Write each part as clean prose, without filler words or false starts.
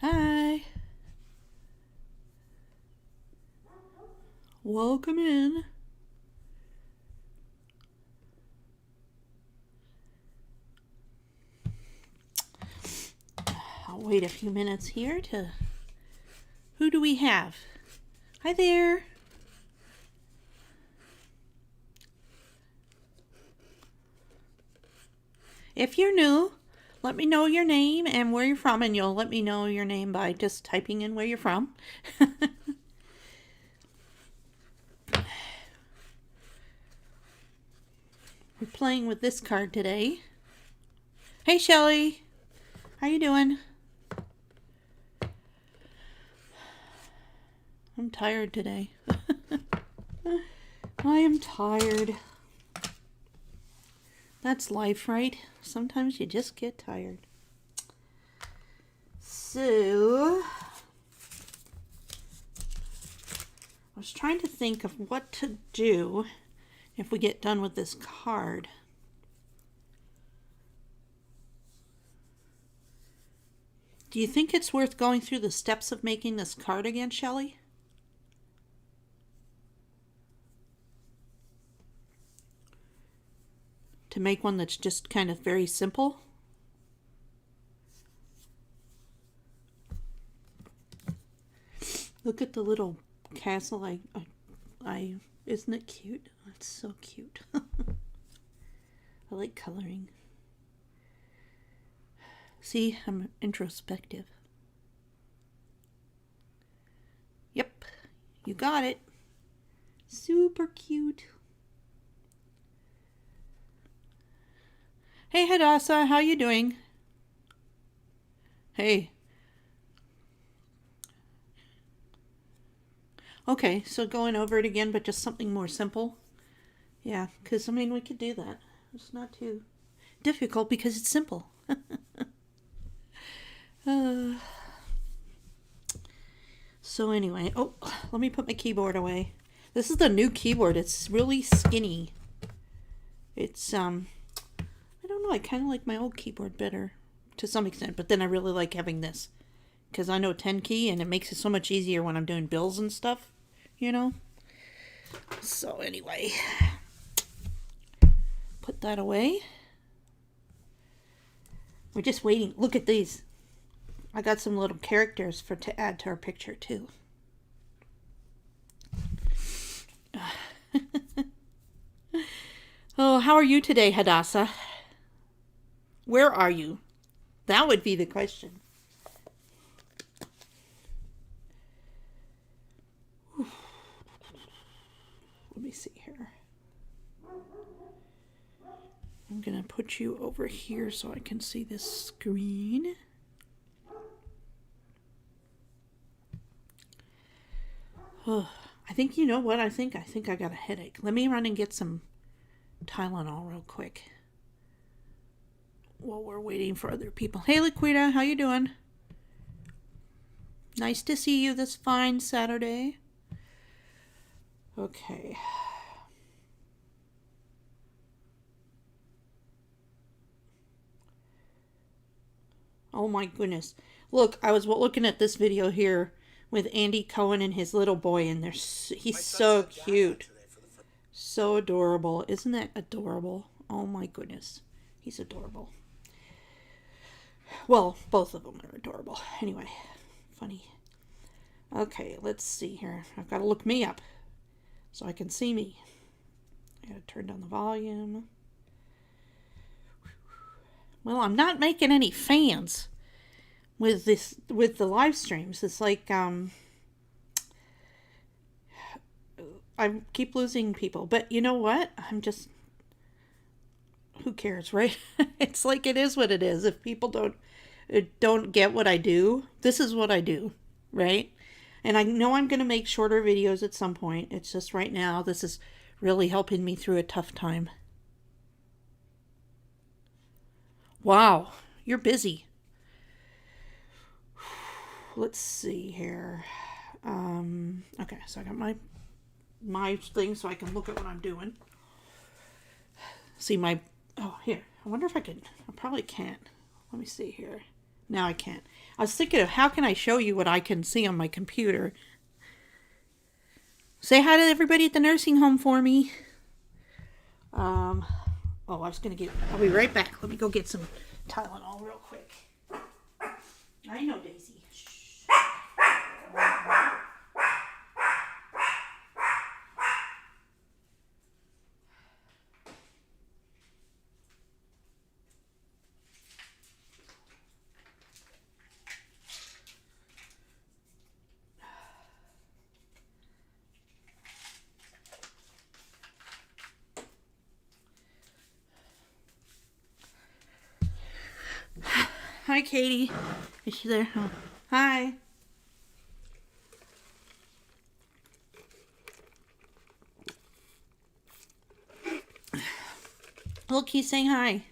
Hi. Welcome in. I'll wait a few minutes here to... Who do we have? Hi there. If you're new, let me know your name and where you're from, and you'll let me know your name by just typing in where you're from. We're playing with this card today. Hey, Shelly. How you doing? I'm tired today. I am tired. That's life, right? Sometimes you just get tired. So, I was trying to think of what to do if we get done with this card. Do you think it's worth going through the steps of making this card again, Shelley? To make one that's just kind of very simple? Look at the little castle. Isn't it cute? It's so cute. I like coloring. See, I'm introspective. Yep, you got it. Super cute. Hey, Hadassah, how you doing? Hey. Okay, so going over it again, but just something more simple. Yeah, because, I mean, we could do that. It's not too difficult because it's simple. So anyway, oh, let me put my keyboard away. This is the new keyboard. It's really skinny. It's, I don't know, I kind of like my old keyboard better to some extent, but then I really like having this because I know 10 key and it makes it so much easier when I'm doing bills and stuff, you know? So anyway, put that away. We're just waiting. Look at these. I got some little characters to add to our picture too. Oh, how are you today, Hadassah? Where are you? That would be the question. Let me see here. I'm going to put you over here so I can see this screen. Oh, I think, you know what? I think I got a headache. Let me run and get some Tylenol real quick while we're waiting for other people. Hey, Laquita, how you doing? Nice to see you this fine Saturday. Okay. Oh my goodness. Look, I was looking at this video here with Andy Cohen and his little boy, and he's so cute. So adorable. Isn't that adorable? Oh my goodness. He's adorable. Well, both of them are adorable. Anyway, funny. Okay, let's see here. I've got to look me up so I can see me. I got to turn down the volume. Well, I'm not making any fans with the live streams. It's like I keep losing people, but you know what? Who cares, right? It's like it is what it is. If people don't get what I do, this is what I do, right? And I know I'm going to make shorter videos at some point. It's just right now, this is really helping me through a tough time. Wow, you're busy. Let's see here. Okay, so I got my thing so I can look at what I'm doing. See oh, here. I wonder if I probably can't. Let me see here. Now I can't. I was thinking of how can I show you what I can see on my computer. Say hi to everybody at the nursing home for me. Oh, I'll be right back. Let me go get some Tylenol real quick. I know, Daisy. Shh. Hi, Katie. Is she there? Oh. Hi. Look, he's saying hi.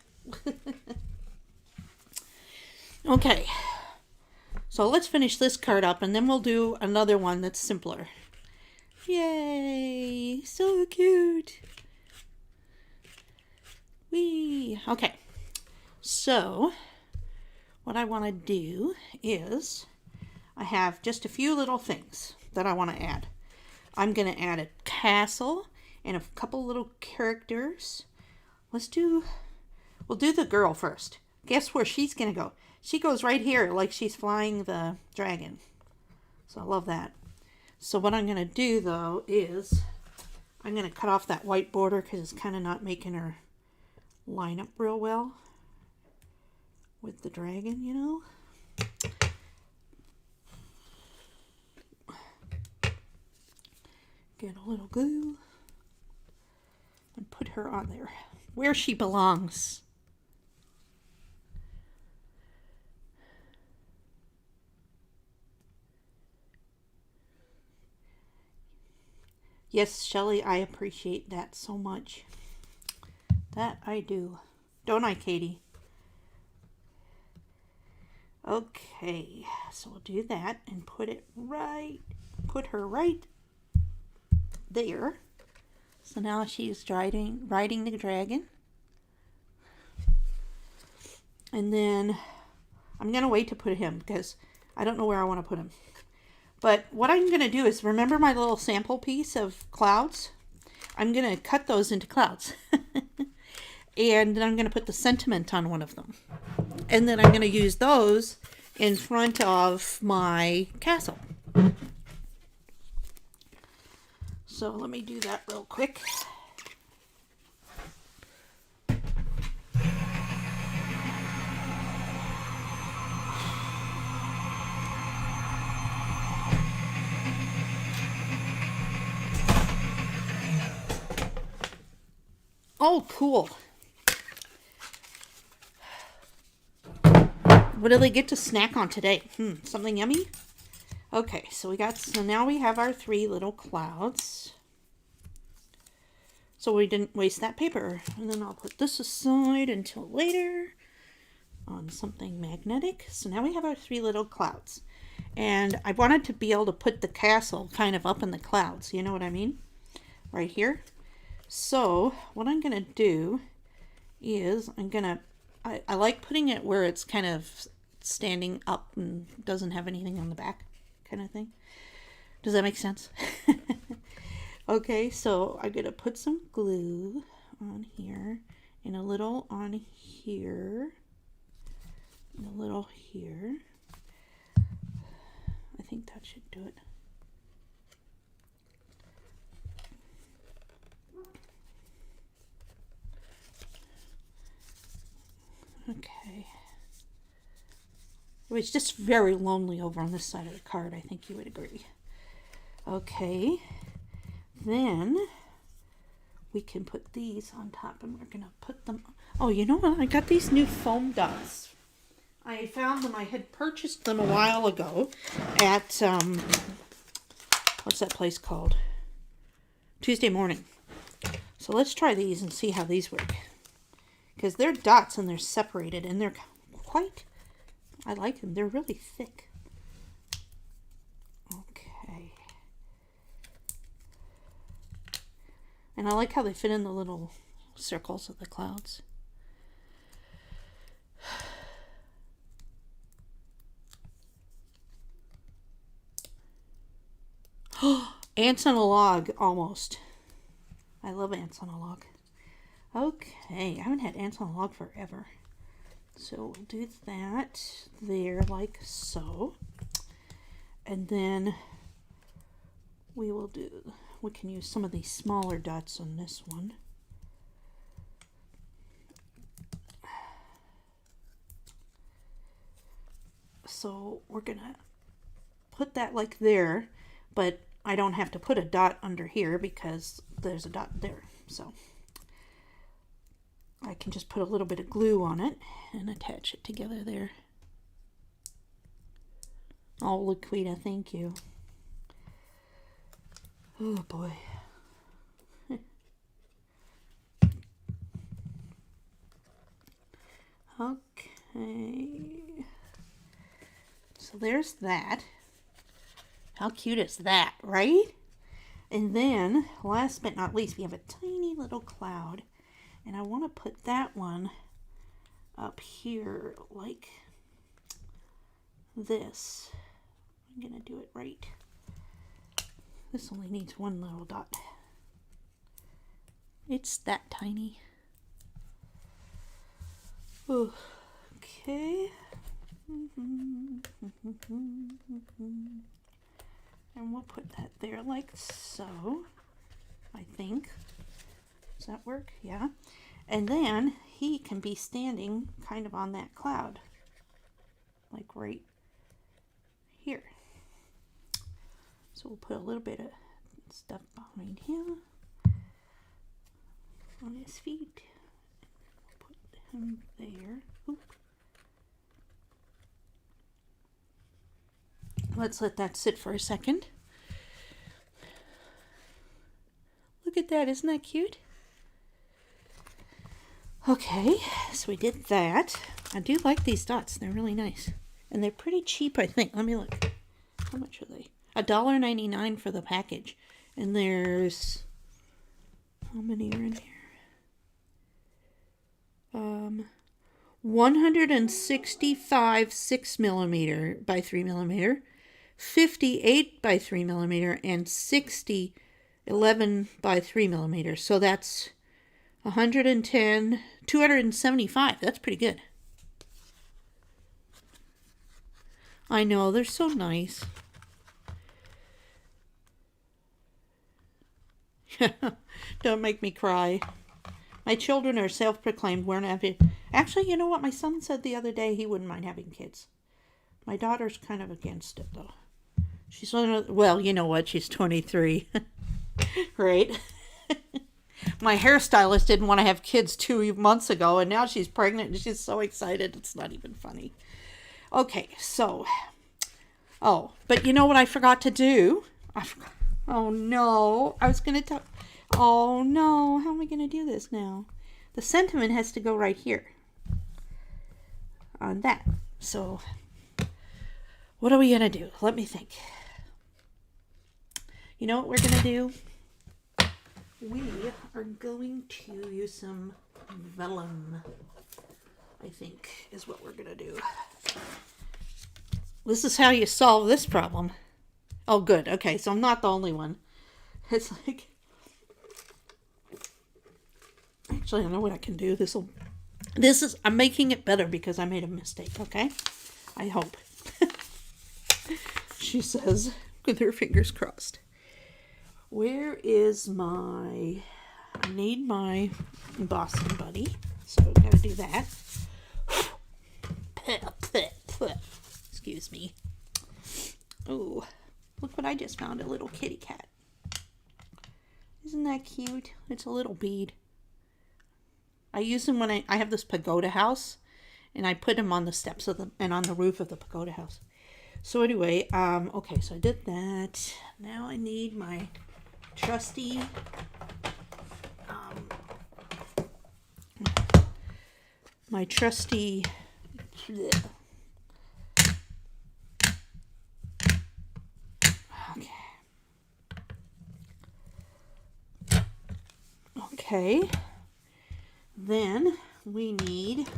Okay. So let's finish this card up and then we'll do another one that's simpler. Yay! So cute. Whee! Okay. So what I want to do is I have just a few little things that I want to add. I'm going to add a castle and a couple little characters. We'll do the girl first. Guess where she's going to go? She goes right here like she's flying the dragon. So I love that. So what I'm going to do though is I'm going to cut off that white border because it's kind of not making her line up real well with the dragon, you know. Get a little glue and put her on there where she belongs. Yes, Shelley, I appreciate that so much. That I do. Don't I, Katie? Okay, so we'll do that and put her right there. So now she's riding the dragon. And then I'm going to wait to put him because I don't know where I want to put him. But what I'm going to do is, remember my little sample piece of clouds? I'm going to cut those into clouds. And then I'm going to put the sentiment on one of them. And then I'm going to use those in front of my castle. So let me do that real quick. Oh, cool. What do they get to snack on today? Something yummy? Okay, so now we have our 3 little clouds. So we didn't waste that paper. And then I'll put this aside until later on something magnetic. So now we have our 3 little clouds. And I wanted to be able to put the castle kind of up in the clouds. You know what I mean? Right here. So what I'm going to do is I like putting it where it's kind of standing up and doesn't have anything on the back kind of thing. Does that make sense? Okay, so I'm going to put some glue on here and a little on here and a little here. I think that should do it. Okay. It was just very lonely over on this side of the card. I think you would agree. Okay. Then we can put these on top and we're going to put them... Oh, you know what? I got these new foam dots. I found them. I had purchased them a while ago at, what's that place called? Tuesday Morning. So let's try these and see how these work. Because they're dots and they're separated and they're quite... I like them. They're really thick. Okay. And I like how they fit in the little circles of the clouds. Ants on a log, almost. I love ants on a log. Okay, I haven't had ants on a log forever. So we'll do that there like so. And then we can use some of these smaller dots on this one. So we're gonna put that like there, but I don't have to put a dot under here because there's a dot there. So I can just put a little bit of glue on it and attach it together there. Oh, Laquita, thank you. Oh boy. Okay. So there's that. How cute is that, right? And then, last but not least, we have a tiny little cloud. And I want to put that one up here like this. I'm going to do it right. This only needs one little dot. It's that tiny. Ooh, okay. And we'll put that there like so, I think. Does that work? Yeah. And then he can be standing kind of on that cloud, like right here. So we'll put a little bit of stuff behind him on his feet. We'll put him there. Oop. Let's let that sit for a second. Look at that, isn't that cute? Okay, so we did that. I do like these dots, they're really nice. And they're pretty cheap, I think. Let me look. How much are they? $1.99 for the package. And there's, how many are in here? 165 6mm by 3mm, 58 by 3mm, and 60 11 by 3mm. So that's 110, 275. That's pretty good. I know, they're so nice. Don't make me cry. My children are self-proclaimed weren't having... Actually, you know what? My son said the other day he wouldn't mind having kids. My daughter's kind of against it, though. She's, well, you know what? She's 23. Right? My hairstylist didn't want to have kids 2 months ago, and now she's pregnant, and she's so excited. It's not even funny. Okay, so... Oh, but you know what I forgot to do? Oh, no. I was going to talk... Oh, no. How am I going to do this now? The sentiment has to go right here. On that. So, what are we going to do? Let me think. You know what we're going to do? We are going to use some vellum, I think, is what we're going to do. This is how you solve this problem. Oh, good. Okay, so I'm not the only one. It's like... Actually, I know what I can do. I'm making it better because I made a mistake, okay? I hope. She says, with her fingers crossed. Where is I need my embossing buddy. So I'm going to do that. Excuse me. Oh, look what I just found. A little kitty cat. Isn't that cute? It's a little bead. I use them when I have this pagoda house, and I put them on the steps and on the roof of the pagoda house. So anyway, okay, so I did that. Now I need my trusty, okay. Then we need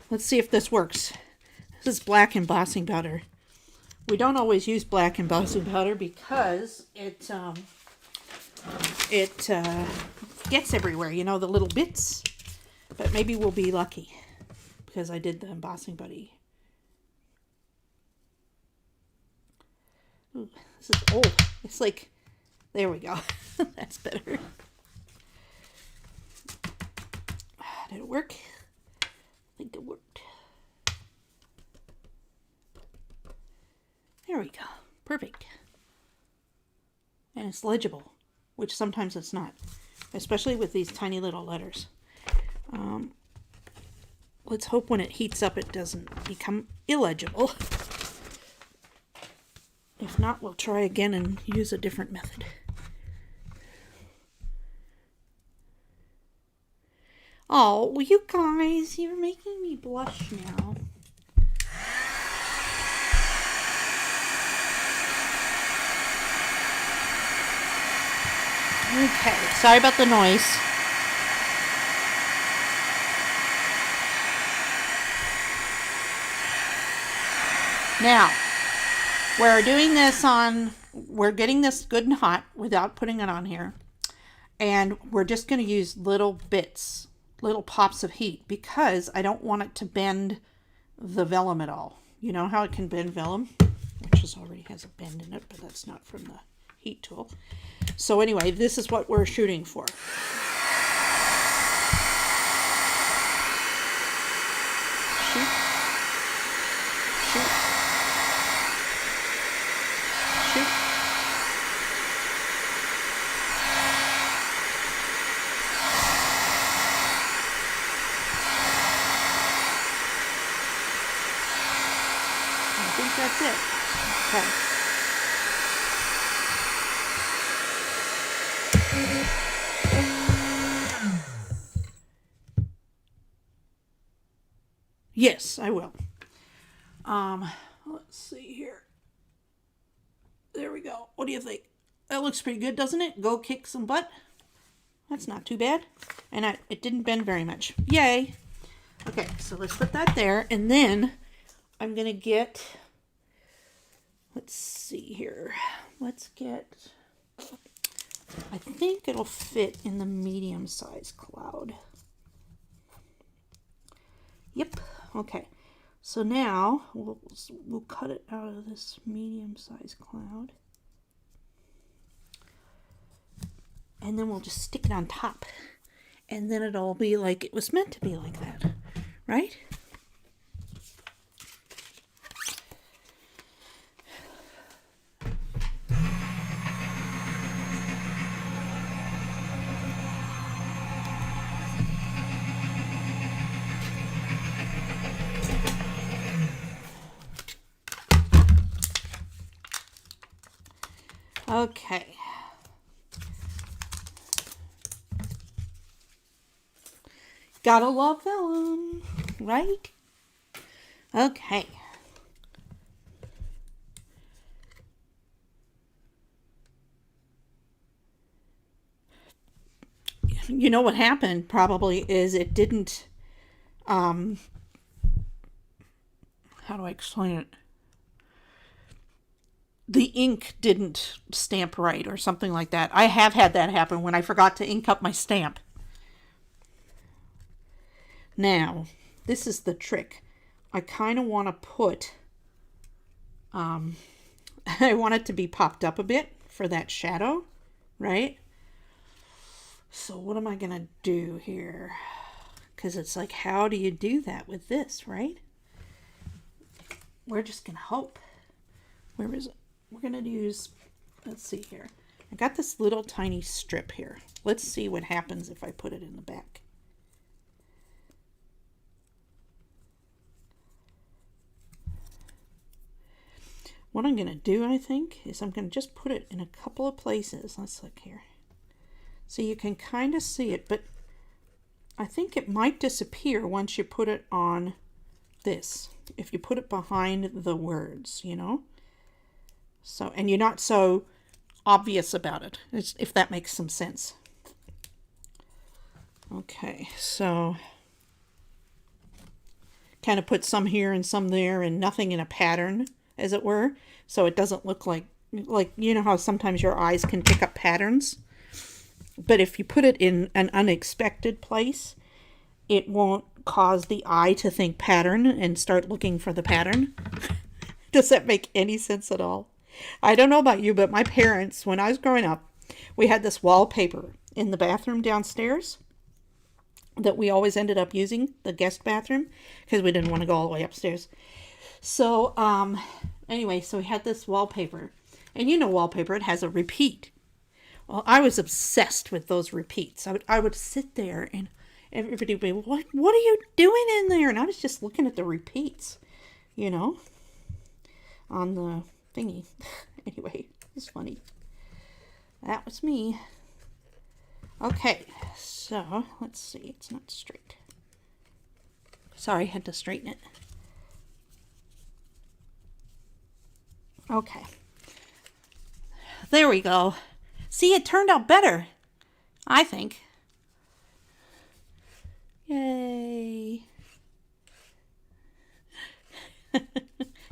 let's see if this works. This is black embossing powder. We don't always use black embossing powder because it gets everywhere, you know, the little bits. But maybe we'll be lucky because I did the embossing buddy. Ooh, this is old. It's like, there we go. That's better. Did it work? I think it worked. There we go. Perfect. And it's legible, which sometimes it's not, especially with these tiny little letters. Let's hope when it heats up it doesn't become illegible. If not, we'll try again and use a different method. Oh, well, you guys, you're making me blush now. Okay, sorry about the noise. Now, we're doing this we're getting this good and hot without putting it on here. And we're just going to use little bits, little pops of heat, because I don't want it to bend the vellum at all. You know how it can bend vellum? Which already has a bend in it, but that's not from the heat tool. So anyway, this is what we're shooting for. Shoot. Shoot. Shoot. I think that's it. Okay. Yes, I will. Let's see here. There we go. What do you think? That looks pretty good, doesn't it? Go kick some butt. That's not too bad. And it didn't bend very much. Yay. Okay, so let's put that there. And then I'm going to get, let's see here. Let's get, I think it'll fit in the medium size cloud. Yep. Okay. So now we'll cut it out of this medium size cloud. And then we'll just stick it on top. And then it'll be like it was meant to be, like that. Right? Okay. Gotta love vellum, right? Okay. You know what happened probably is it didn't, how do I explain it? The ink didn't stamp right or something like that. I have had that happen when I forgot to ink up my stamp. Now, this is the trick. I kind of want to put, I want it to be popped up a bit for that shadow, right? So what am I going to do here? Because it's like, how do you do that with this, right? We're just going to hope. Where is it? We're going to use, let's see here. I got this little tiny strip here. Let's see what happens if I put it in the back. What I'm going to do, I think, is I'm going to just put it in a couple of places. Let's look here. So you can kind of see it, but I think it might disappear once you put it on this. If you put it behind the words, you know? So, and you're not so obvious about it, if that makes some sense. Okay, so kind of put some here and some there and nothing in a pattern, as it were. So it doesn't look like you know how sometimes your eyes can pick up patterns. But if you put it in an unexpected place, it won't cause the eye to think pattern and start looking for the pattern. Does that make any sense at all? I don't know about you, but my parents, when I was growing up, we had this wallpaper in the bathroom downstairs that we always ended up using, the guest bathroom, because we didn't want to go all the way upstairs. So, anyway, so we had this wallpaper. And you know wallpaper, it has a repeat. Well, I was obsessed with those repeats. I would sit there and everybody would be, what are you doing in there? And I was just looking at the repeats, you know, on the thingy. Anyway, it's funny. That was me. Okay, so let's see. It's not straight. Sorry, I had to straighten it. Okay. There we go. See, it turned out better, I think. Yay.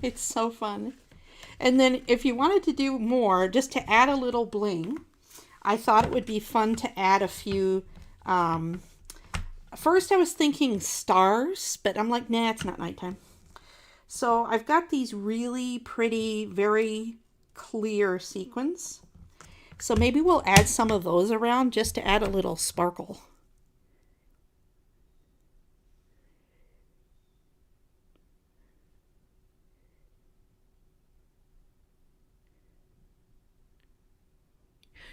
It's so fun. And then if you wanted to do more, just to add a little bling, I thought it would be fun to add a few. First I was thinking stars, but I'm like, nah, it's not nighttime. So I've got these really pretty, very clear sequins. So maybe we'll add some of those around just to add a little sparkle.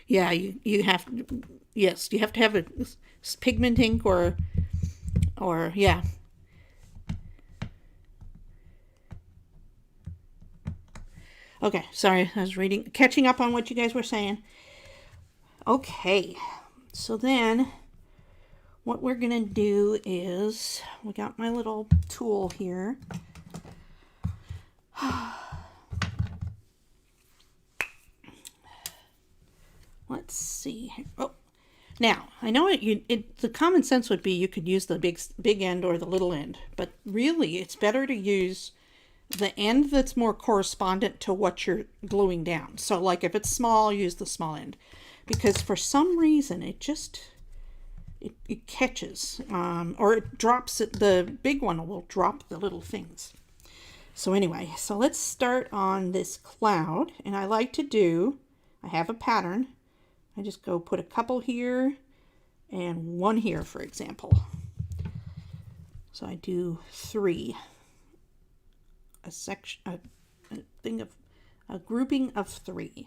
Yeah, you have, yes, you have to have a pigment ink or yeah. Okay, sorry, I was catching up on what you guys were saying. Okay, so then what we're gonna do is, we got my little tool here. Let's see. Oh, now I know the common sense would be you could use the big end or the little end, but really it's better to use the end that's more correspondent to what you're gluing down. So like if it's small, use the small end, because for some reason it just it catches or it drops it. The big one will drop the little things. So anyway, so let's start on this cloud, and I like to do, I have a pattern. I just go put a couple here and one here, for example. So I do 3. A section, a grouping of 3.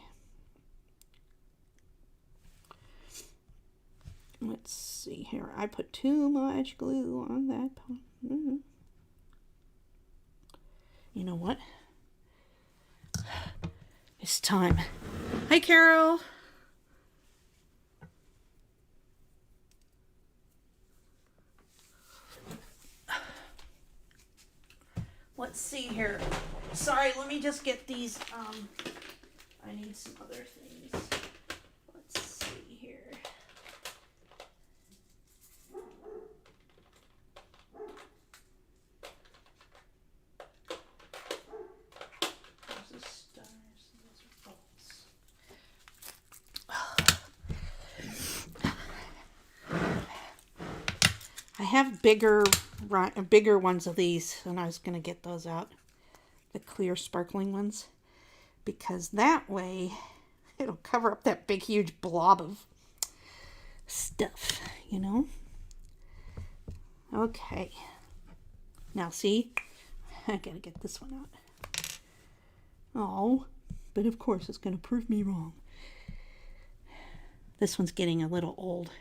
Let's see here. I put too much glue on that. You know what? It's time. Hi, Carol. Let's see here. Sorry, let me just get these. I need some other things. Let's see here. Those are stars, those are bolts. I have bigger ones of these, and I was going to get those out, the clear sparkling ones, because that way it'll cover up that big huge blob of stuff, you know. Okay, now see, I gotta get this one out. Oh, but of course it's going to prove me wrong. This one's getting a little old.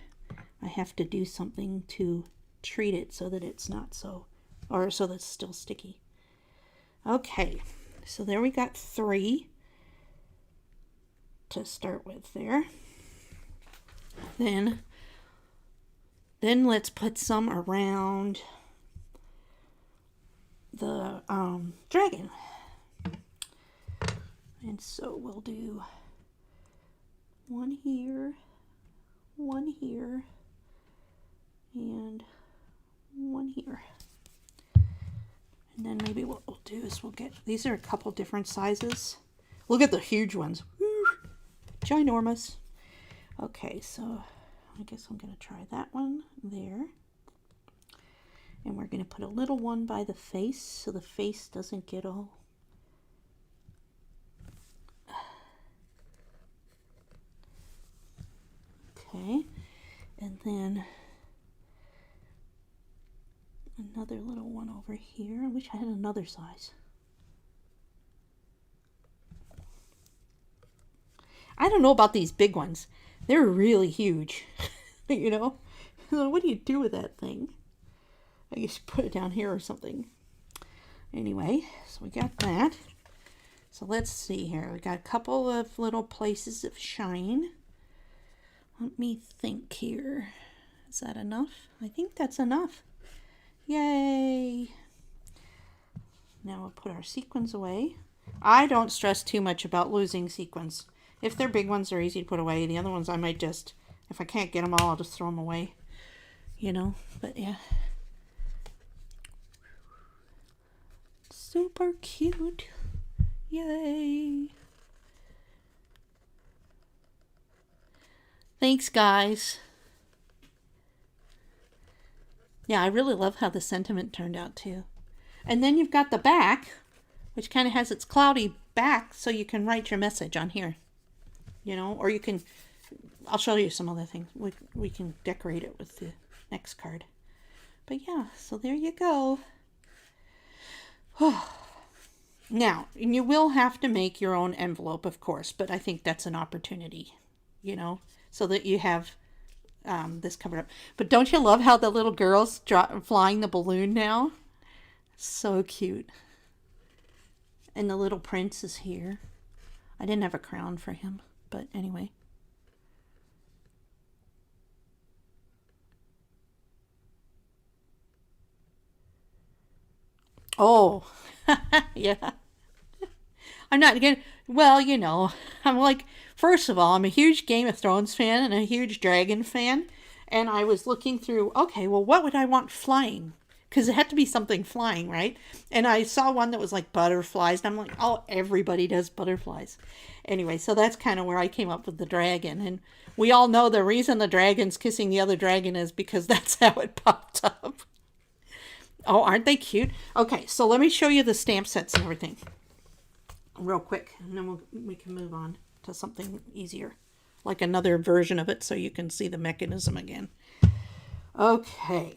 I have to do something to treat it so that it's not so, or so that's still sticky. Okay, so there we got 3 to start with there. Then let's put some around the dragon. And so we'll do one here, and one here. And then maybe what we'll do is we'll get, these are a couple different sizes. Look at the huge ones. Woo, ginormous. Okay, so I guess I'm going to try that one there. And we're going to put a little one by the face so the face doesn't get all... Okay, and then another little one over here. I wish I had another size. I don't know about these big ones. They're really huge. You know? What do you do with that thing? I guess put it down here or something. Anyway, so we got that. So let's see here. We got a couple of little places of shine. Let me think here. Is that enough? I think that's enough. Yay! Now we'll put our sequins away. I don't stress too much about losing sequins. If they're big ones, they're easy to put away. The other ones I might just, if I can't get them all, I'll just throw them away. You know, but yeah. Super cute. Yay! Thanks, guys. Yeah, I really love how the sentiment turned out, too. And then you've got the back, which kind of has its cloudy back, so you can write your message on here. You know, or you can... I'll show you some other things. We can decorate it with the next card. But yeah, so there you go. Now, you will have to make your own envelope, of course, but I think that's an opportunity, you know, so that you have this covered up. But don't you love how the little girl's flying the balloon now? So cute. And the little prince is here. I didn't have a crown for him, but anyway. Oh, yeah. I'm not again. Well, you know, I'm like, first of all, I'm a huge Game of Thrones fan and a huge dragon fan. And I was looking through, okay, well, what would I want flying? Because it had to be something flying, right? And I saw one that was like butterflies. And I'm like, oh, everybody does butterflies. Anyway, so that's kind of where I came up with the dragon. And we all know the reason the dragon's kissing the other dragon is because that's how it popped up. Oh, aren't they cute? Okay, so let me show you the stamp sets and everything real quick, and then we can move on to something easier, like another version of it so you can see the mechanism again. Okay.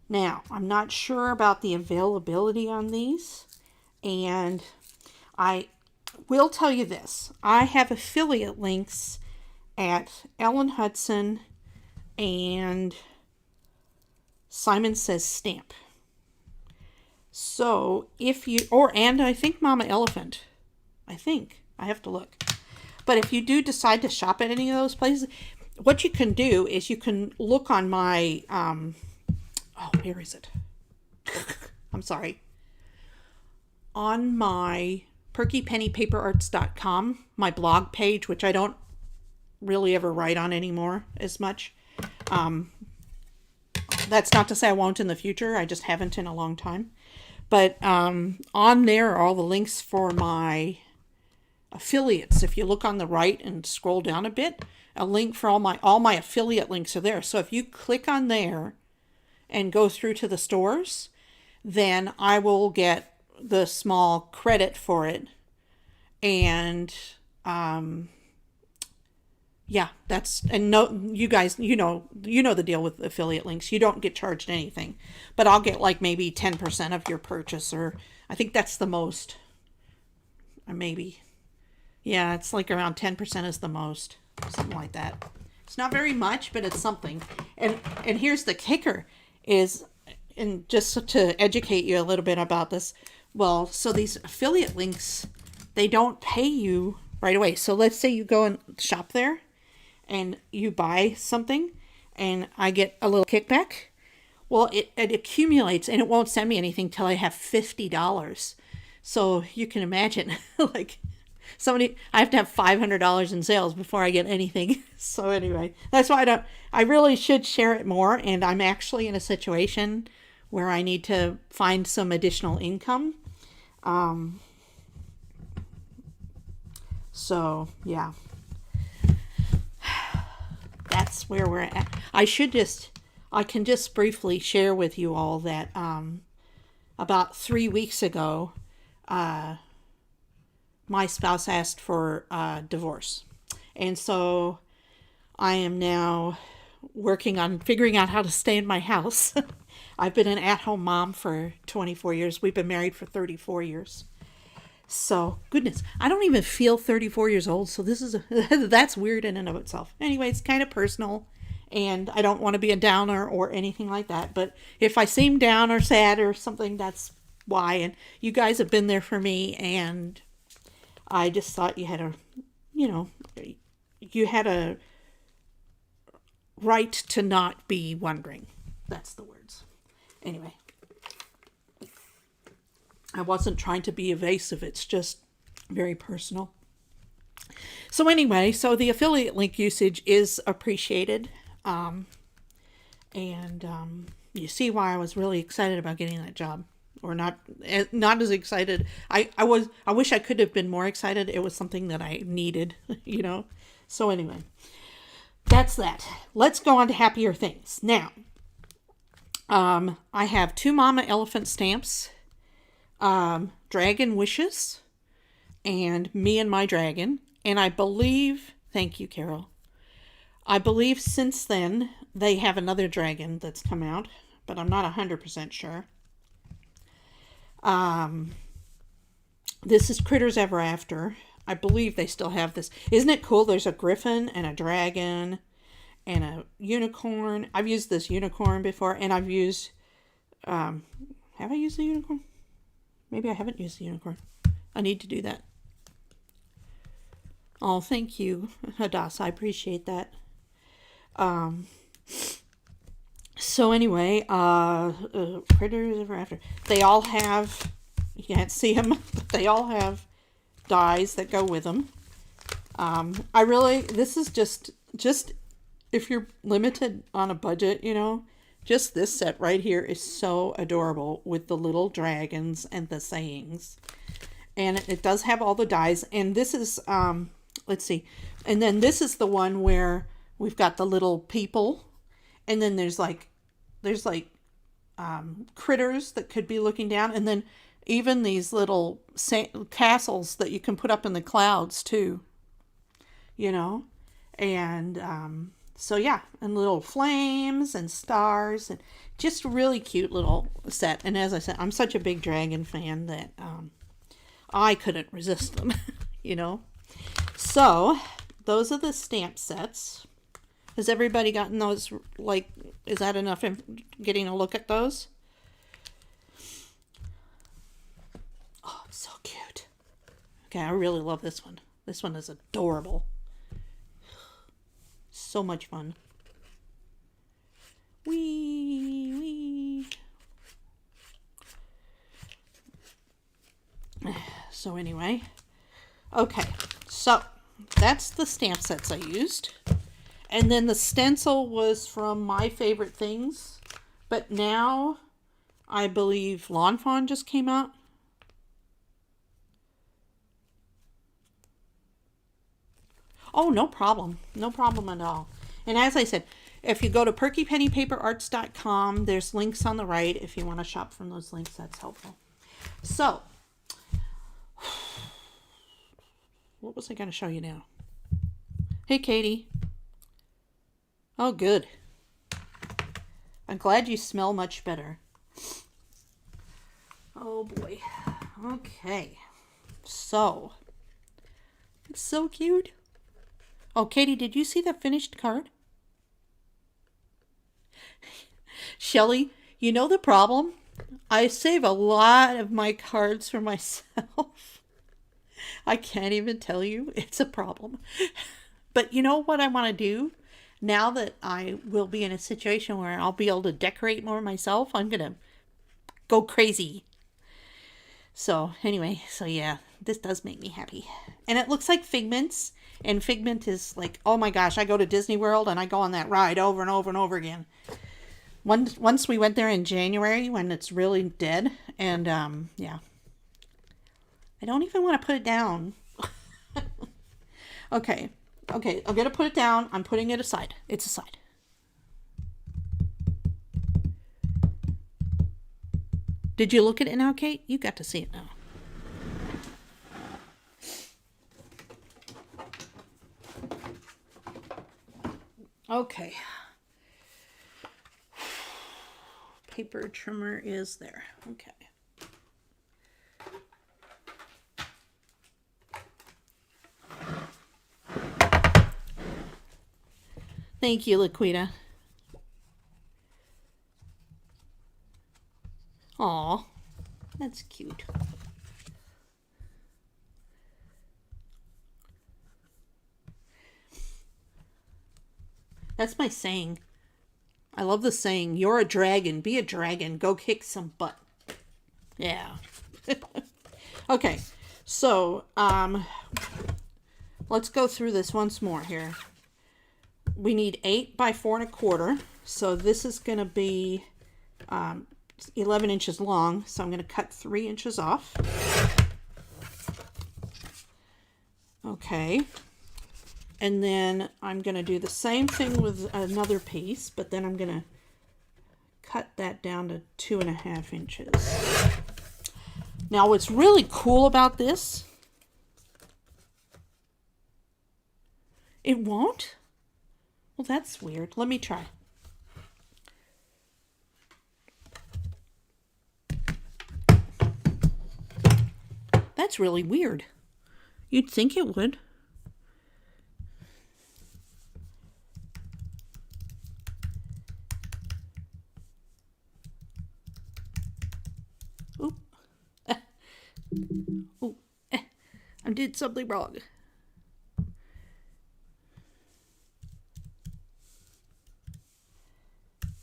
Now, I'm not sure about the availability on these, and I will tell you this. I have affiliate links at Ellen Hudson and Simon Says Stamp. So if you, and I think Mama Elephant, I have to look. But if you do decide to shop at any of those places, what you can do is you can look on my, where is it? I'm sorry. On my perkypennypaperarts.com, my blog page, which I don't really ever write on anymore as much. That's not to say I won't in the future. I just haven't in a long time. But on there are all the links for my affiliates. If you look on the right and scroll down a bit, a link for all my affiliate links are there. So if you click on there and go through to the stores, then I will get the small credit for it. And yeah, you guys, you know the deal with affiliate links. You don't get charged anything, but I'll get like maybe 10% of your purchase, or I think that's the most, or maybe, yeah, it's like around 10% is the most, something like that. It's not very much, but it's something. And here's the kicker is, and just to educate you a little bit about this, well, so these affiliate links, they don't pay you right away. So let's say you go and shop there and you buy something and I get a little kickback. Well, it accumulates and it won't send me anything till I have $50. So you can imagine, like, I have to have $500 in sales before I get anything. So anyway, that's why I really should share it more. And I'm actually in a situation where I need to find some additional income. So yeah, that's where we're at. I can just briefly share with you all that, about 3 weeks ago, my spouse asked for a divorce. And so I am now working on figuring out how to stay in my house. I've been an at-home mom for 24 years. We've been married for 34 years. So, goodness, I don't even feel 34 years old. So that's weird in and of itself. Anyway, it's kind of personal. And I don't want to be a downer or anything like that. But if I seem down or sad or something, that's why. And you guys have been there for me. And I just thought you had a right to not be wondering. That's the words. Anyway, I wasn't trying to be evasive. It's just very personal. So anyway, so the affiliate link usage is appreciated. You see why I was really excited about getting that job, or not as excited. I wish I could have been more excited. It was something that I needed, So anyway, that's that. Let's go on to happier things. Now, I have 2 Mama Elephant stamps, Dragon Wishes, and Me and My Dragon. And I believe, thank you, Carol. I believe since then they have another dragon that's come out, but I'm not 100% sure. This is Critters Ever After. I believe they still have this. Isn't it cool? There's a griffin and a dragon and a unicorn. I've used this unicorn before, and I've used, have I used the unicorn? Maybe I haven't used the unicorn. I need to do that. Oh, thank you, Hadass. I appreciate that. So anyway, Critters Ever After. They all have, you can't see them, but they all have dies that go with them. This is just if you're limited on a budget, just this set right here is so adorable with the little dragons and the sayings. And it does have all the dies. And this is, let's see. And then this is the one where we've got the little people. And then there's critters that could be looking down. And then even these little castles that you can put up in the clouds too. And so yeah, and little flames and stars, and just a really cute little set. And as I said, I'm such a big dragon fan that I couldn't resist them, So those are the stamp sets. Has everybody gotten those? Is that enough getting a look at those? Oh, so cute. Okay, I really love this one. This one is adorable. So much fun. Wee. So anyway, okay, so that's the stamp sets I used. And then the stencil was from My Favorite Things, but now I believe Lawn Fawn just came out. Oh, no problem. No problem at all. And as I said, if you go to perkypennypaperarts.com, there's links on the right if you want to shop from those links. That's helpful. So, what was I going to show you now? Hey, Katie. Oh, good. I'm glad you smell much better. Oh, boy. Okay. So, it's so cute. Oh, Katie, did you see the finished card? Shelley, you know the problem? I save a lot of my cards for myself. I can't even tell you. It's a problem. But you know what I want to do? Now that I will be in a situation where I'll be able to decorate more myself, I'm going to go crazy. So anyway, yeah, this does make me happy. And it looks like Figment's. And Figment is like, oh my gosh, I go to Disney World and I go on that ride over and over and over again. Once we went there in January when it's really dead. And yeah. I don't even want to put it down. Okay. Okay, I'm going to put it down. I'm putting it aside. It's aside. Did you look at it now, Kate? You got to see it now. Okay. Paper trimmer is there. Okay. Thank you, Laquita. Aw, that's cute. That's my saying. I love the saying, you're a dragon, be a dragon, go kick some butt. Yeah. Okay, so, let's go through this once more here. We need 8 by 4 1/4. So this is going to be 11 inches long. So I'm going to cut 3 inches off. Okay. And then I'm going to do the same thing with another piece, but then I'm going to cut that down to 2.5 inches. Now what's really cool about this, it won't? Well, that's weird. Let me try. That's really weird. You'd think it would. Oop. Oh, I did something wrong.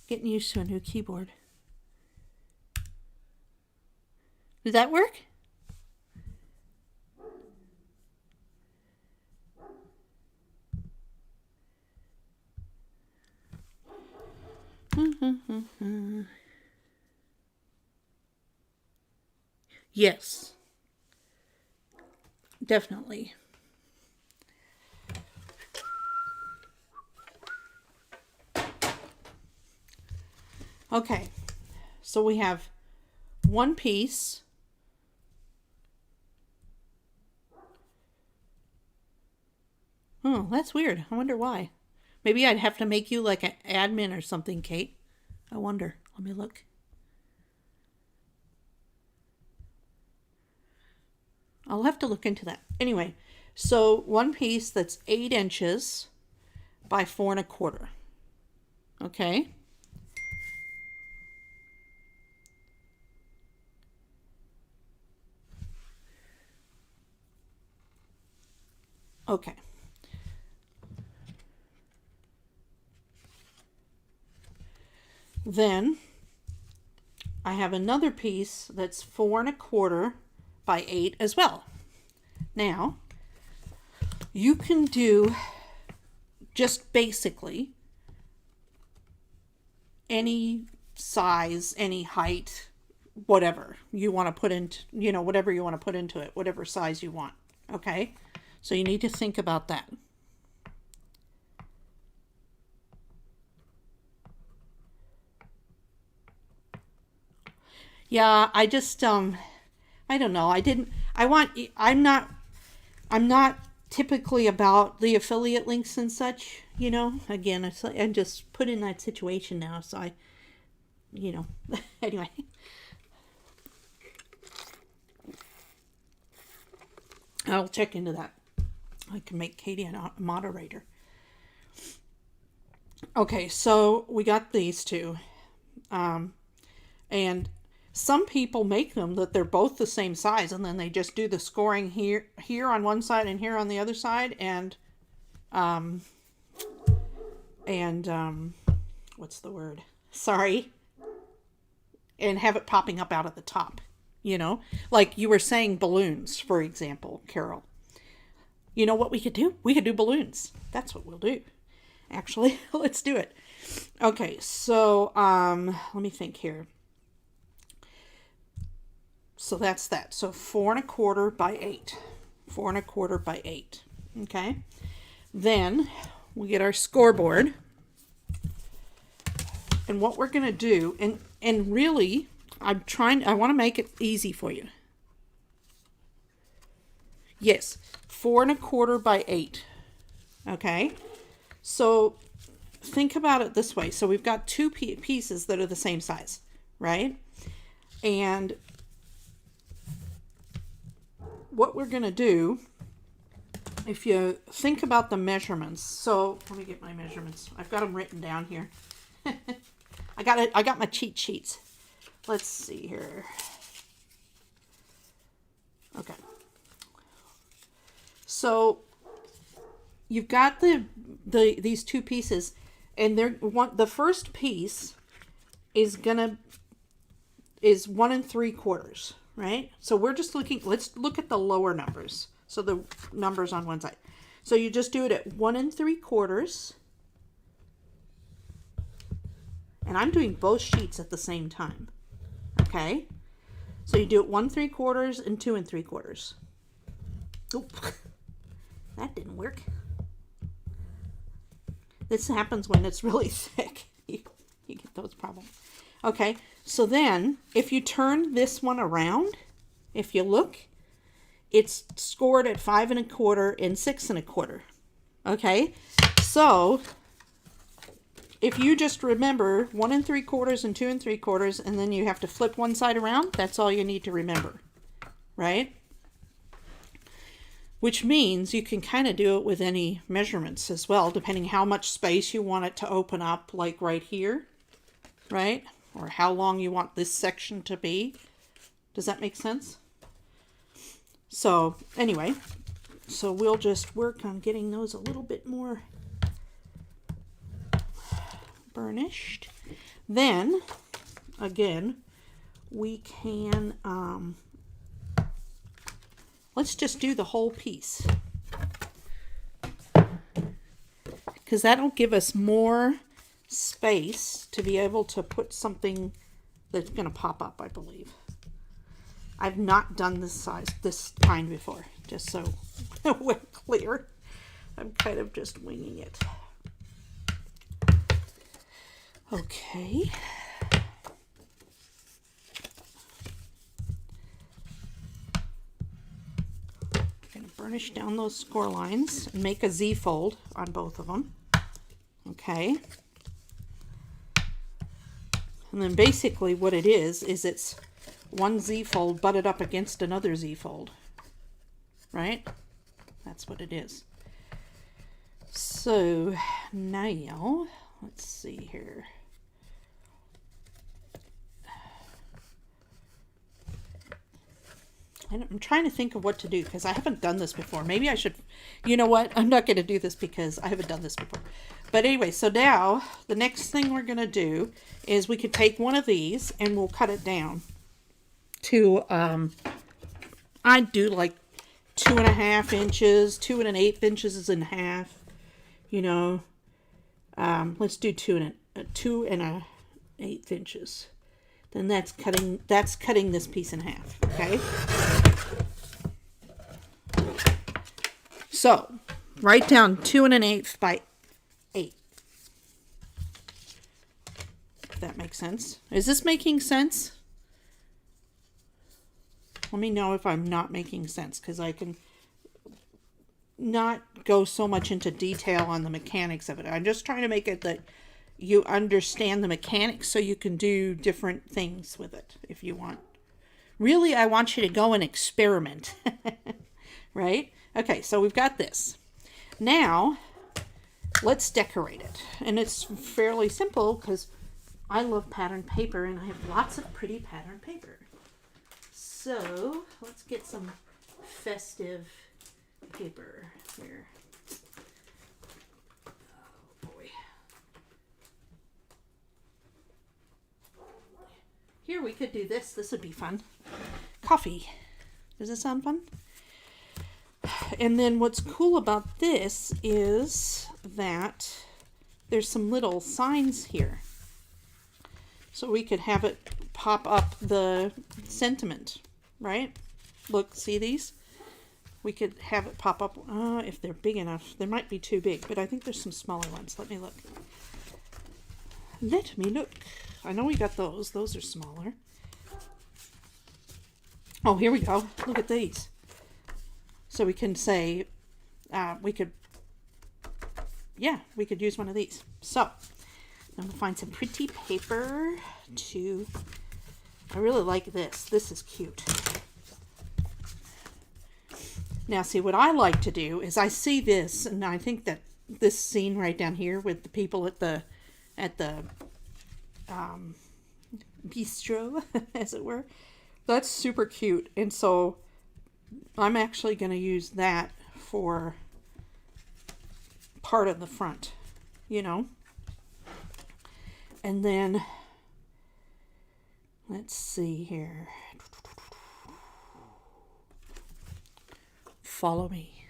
Getting used to a new keyboard. Did that work? Yes. Definitely. Okay, so we have one piece. Oh, that's weird. I wonder why. Maybe I'd have to make you like an admin or something, Kate. I wonder. Let me look. I'll have to look into that. Anyway, so one piece that's 8 inches by 4 1/4. Okay. Okay. Then I have another piece that's 4 1/4 by 8 as well. Now, you can do just basically any size, any height, whatever you want to put into, whatever you want to put into it, whatever size you want. Okay? So you need to think about that. Yeah, I just, I don't know. I'm not typically about the affiliate links and such, Again, it's like, I'm just put in that situation now, so anyway. I'll check into that. I can make Katie a moderator. Okay, so we got these two. And some people make them that they're both the same size, and then they just do the scoring here on one side and here on the other side, and what's the word? Sorry. And have it popping up out at the top, like you were saying balloons, for example, Carol. You know what we could do? We could do balloons. That's what we'll do. Actually, let's do it. Okay, so let me think here. So that's that. So 4 1/4 by 8. 4 1/4 by 8. Okay. Then we get our scoreboard. And what we're going to do, and really, I want to make it easy for you. Yes, 4 1/4 by 8. Okay. So think about it this way. So we've got two pieces that are the same size, right? And what we're going to do, if you think about the measurements, so let me get my measurements. I've got them written down here. I got my cheat sheets. Let's see here. Okay. So you've got these two pieces, and the first piece is 1 3/4, right? So we're just let's look at the lower numbers. So the numbers on one side. So you just do it at 1 3/4. And I'm doing both sheets at the same time. Okay? So you do it 1 3/4 and 2 3/4. Oop. That didn't work. This happens when it's really thick. You get those problems. Okay, so then if you turn this one around, if you look, it's scored at 5 1/4 and 6 1/4. Okay, so if you just remember 1 3/4 and 2 3/4, and then you have to flip one side around, that's all you need to remember, right? Which means you can kind of do it with any measurements as well, depending how much space you want it to open up, like right here, right? Or how long you want this section to be. Does that make sense? So anyway, so we'll just work on getting those a little bit more burnished. Then again, we can let's just do the whole piece, because that'll give us more space to be able to put something that's going to pop up, I believe. I've not done this kind before, just so we're clear. I'm kind of just winging it. Okay. I'm going to burnish down those score lines and make a Z-fold on both of them. Okay. And then basically what it is it's one Z-fold butted up against another Z-fold. Right? That's what it is. So now, let's see here. I'm trying to think of what to do because I haven't done this before. Maybe I should, you know what? I'm not going to do this because I haven't done this before. But anyway, so now the next thing we're going to do is we could take one of these and we'll cut it down to, I'd do like 2.5 inches, 2 1/8 is in half, you know. Let's do 2 1/8 inches. Then that's cutting this piece in half, okay? So, write down 2 1/8 by 8. If that makes sense. Is this making sense? Let me know if I'm not making sense, because I can not go so much into detail on the mechanics of it. I'm just trying to make it that you understand the mechanics so you can do different things with it if you want. Really, I want you to go and experiment. Right? Okay, so we've got this. Now, let's decorate it. And it's fairly simple because I love pattern paper and I have lots of pretty pattern paper. So, let's get some festive paper here. Here, we could do this. This would be fun. Coffee. Does it sound fun? And then what's cool about this is that there's some little signs here. So we could have it pop up the sentiment, right? Look, see these? We could have it pop up if they're big enough. They might be too big, but I think there's some smaller ones. Let me look. Let me look. I know we got those. Those are smaller. Oh, here we go. Look at these. So we can say, we could use one of these. So, I'm going to find some pretty paper to, I really like this. This is cute. Now, see, what I like to do is I see this, and I think that this scene right down here with the people at the bistro, as it were, that's super cute. And so I'm actually going to use that for part of the front, you know. And then, let's see here. Follow me.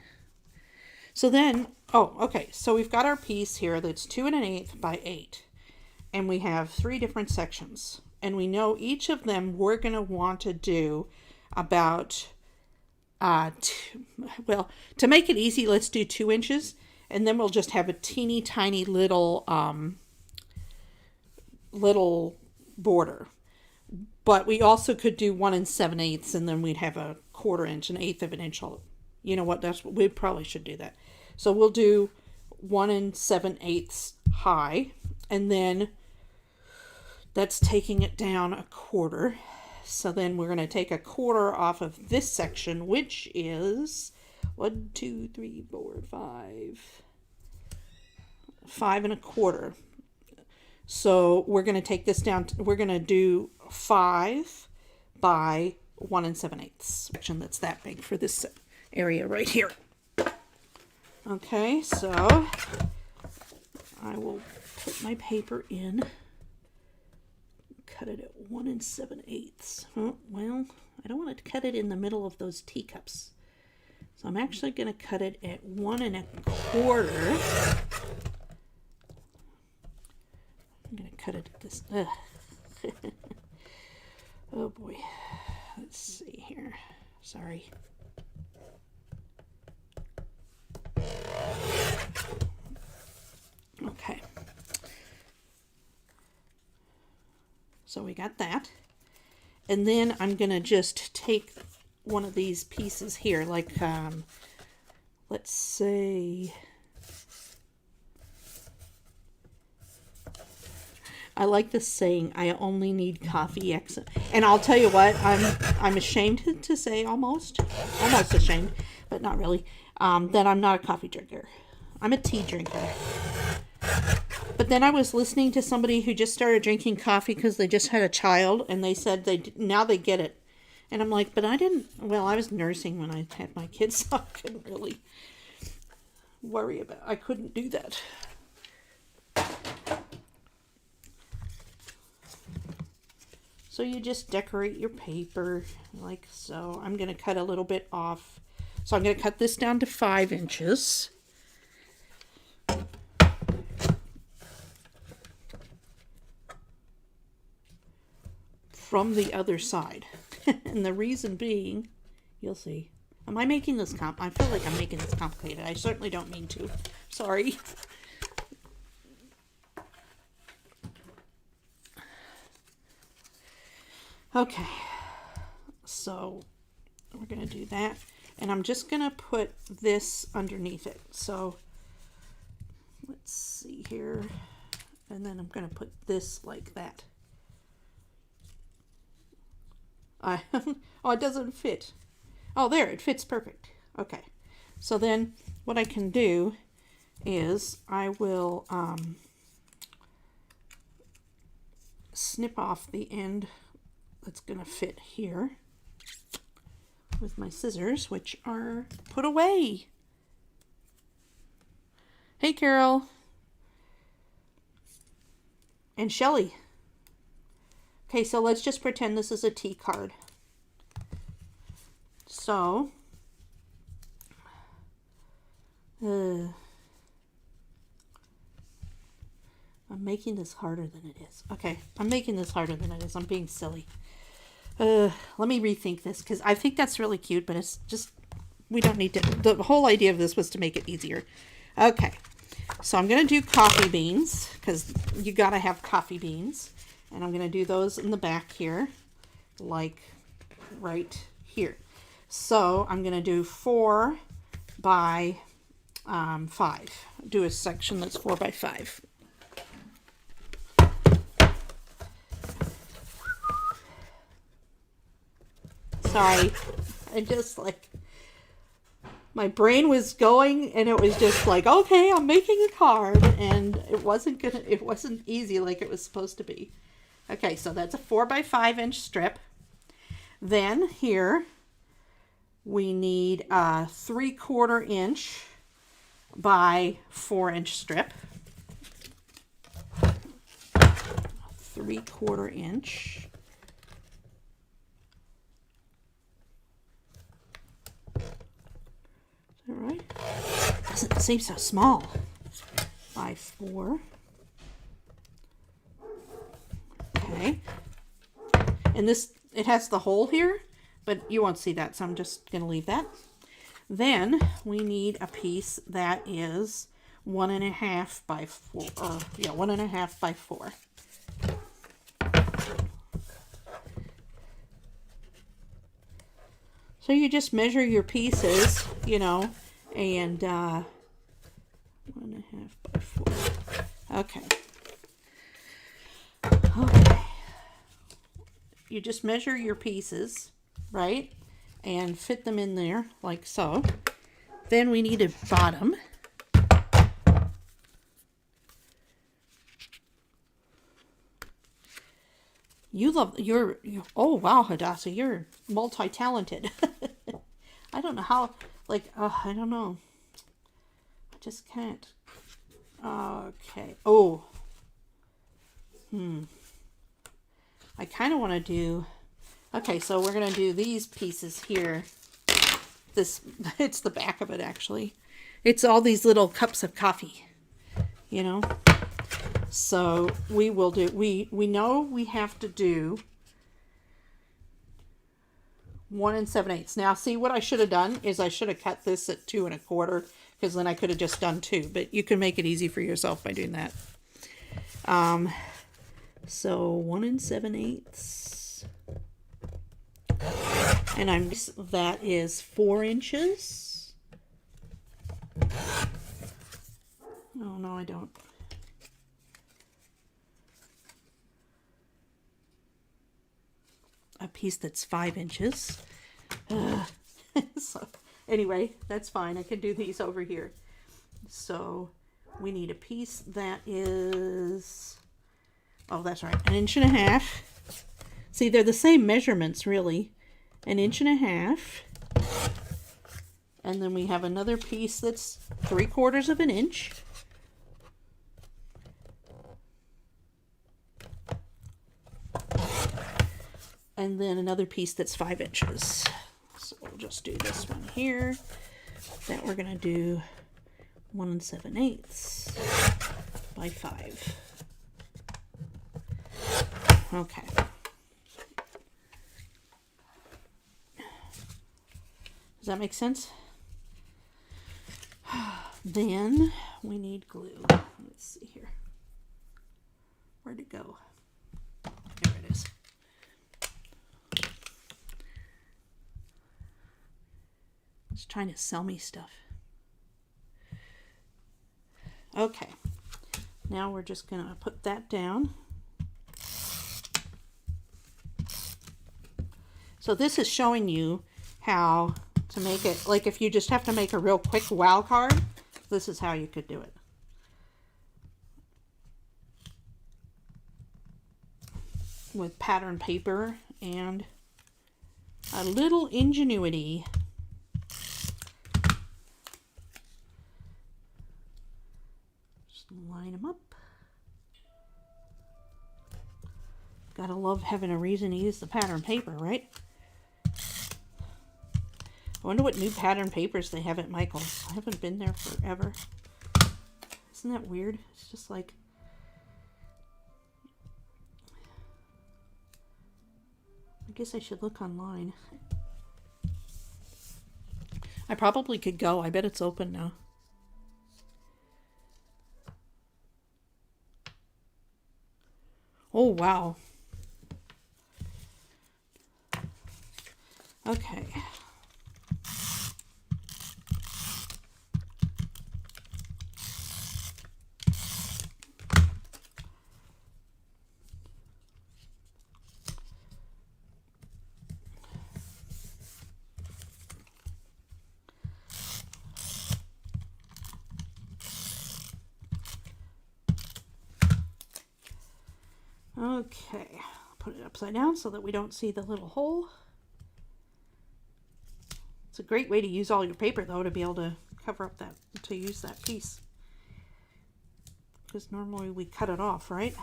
So then, oh, okay. So we've got our piece here that's 2 1/8 by 8. And we have 3 different sections. And we know each of them we're going to want to do about, to make it easy, let's do 2 inches. And then we'll just have a teeny tiny little border. But we also could do 1 7/8, and then we'd have a 1/4 inch, 1/8 of an inch. You know what? That's what we probably should do that. So we'll do 1 7/8 high, and then that's taking it down a 1/4. So then we're going to take a 1/4 off of this section, which is 1, 2, 3, 4, 5 1/4. So we're going to take this down. We're going to do 5 by 1 7/8 section. That's that big for this area right here. Okay, so I will put my paper in. Cut it at 1 7/8. Oh, well, I don't want to cut it in the middle of those teacups. So I'm actually going to cut it at 1 1/4. I'm going to cut it at this. Oh boy. Let's see here. Sorry. Okay. So we got that. And then I'm going to just take one of these pieces here, like, let's say, I like this saying, I only need coffee X. And I'll tell you what, I'm ashamed to say, almost ashamed, but not really, that I'm not a coffee drinker. I'm a tea drinker. But then I was listening to somebody who just started drinking coffee because they just had a child, and they said now they get it. And I'm like, but I didn't, well, I was nursing when I had my kids, so I couldn't really worry about, I couldn't do that. So you just decorate your paper like so. I'm going to cut a little bit off. So I'm going to cut this down to 5 inches. From the other side. And the reason being, you'll see. Am I making this I feel like I'm making this complicated. I certainly don't mean to. Sorry. Okay. So we're going to do that. And I'm just going to put this underneath it. So let's see here. And then I'm going to put this like that. Oh, it doesn't fit. Oh, there, it fits perfect. Okay. So then what I can do is I will snip off the end that's going to fit here with my scissors, which are put away. Hey, Carol. And Shelly. Okay, so let's just pretend this is a tea card. So, I'm making this harder than it is. Okay, I'm making this harder than it is. I'm being silly. Let me rethink this because I think that's really cute, but it's just, we don't need to. The whole idea of this was to make it easier. Okay, so I'm going to do coffee beans because you got to have coffee beans. And I'm going to do those in the back here, like right here. So I'm going to do 4 by 5. Do a section that's 4 by 5. Sorry, I just like, my brain was going and it was just like, okay, I'm making a card, and it wasn't easy like it was supposed to be. Okay, so that's a 4 by 5 inch strip. Then here we need a 3/4 inch by 4 inch strip. 3/4 inch. Is that right? Doesn't seem so small. By 4. Okay. And this, it has the hole here, but you won't see that, so I'm just going to leave that. Then we need a piece that is 1.5 by 4, or yeah, 1.5 by 4. So you just measure your pieces, you know, and 1.5 by 4. Okay. Okay. You just measure your pieces, right? And fit them in there like so. Then we need a bottom. You love your oh wow, Hadassah, you're multi-talented. I don't know how, like, I don't know. I just can't. Okay. Oh. I kind of want to do, okay, so we're going to do these pieces here. This, it's the back of it actually. It's all these little cups of coffee, you know. So we will do, we know we have to do 1 7/8. Now see, what I should have done is I should have cut this at 2 1/4, because then I could have just done 2, but you can make it easy for yourself by doing that. So 1 7/8, and that is 4 inches. Oh no, I don't. A piece that's 5 inches. So anyway, that's fine. I can do these over here. So we need a piece that is, oh, that's right, 1.5 inches. See, they're the same measurements, really. 1.5 inches. And then we have another piece that's 3/4 of an inch. And then another piece that's 5 inches. So we'll just do this one here. That we're going to do 1 7/8 by 5. Okay. Does that make sense? Then we need glue. Let's see here. Where'd it go? There it is. It's trying to sell me stuff. Okay. Now we're just going to put that down. So this is showing you how to make it, like if you just have to make a real quick wow card, this is how you could do it. With pattern paper and a little ingenuity. Just line them up. Gotta love having a reason to use the pattern paper, right? I wonder what new pattern papers they have at Michael's. I haven't been there forever. Isn't that weird? It's just like... I guess I should look online. I probably could go. I bet it's open now. Oh, wow. Okay. Okay, put it upside down so that we don't see the little hole. It's a great way to use all your paper, though, to be able to cover up that, to use that piece. Because normally we cut it off, right?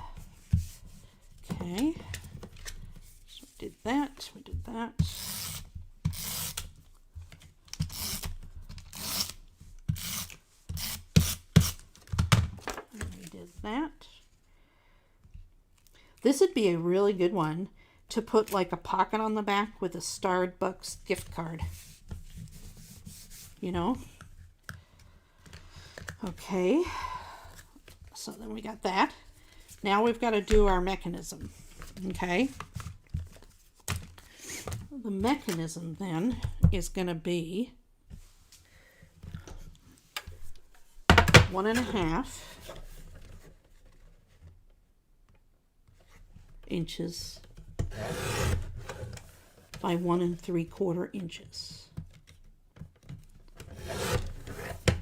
Okay, so we did that, we did that. And we did that. This would be a really good one to put like a pocket on the back with a Starbucks gift card. You know? Okay. So then we got that. Now we've got to do our mechanism. Okay. The mechanism then is going to be 1.5 inches by 1 3/4 inches.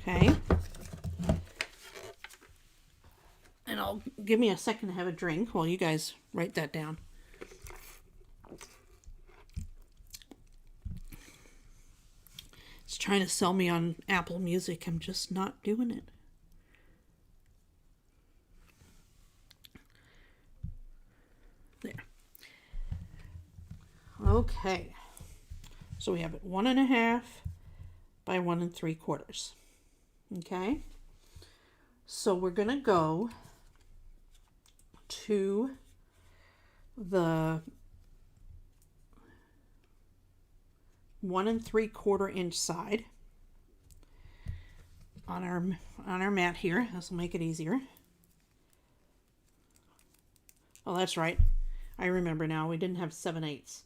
Okay. And I'll give me a second to have a drink while you guys write that down. It's trying to sell me on Apple Music. I'm just not doing it. There. Okay. So we have it 1.5 by 1 3/4. Okay. So we're going to go to the 1 3/4 inch side on our mat here. This will make it easier. Oh, that's right. I remember now. We didn't have 7/8.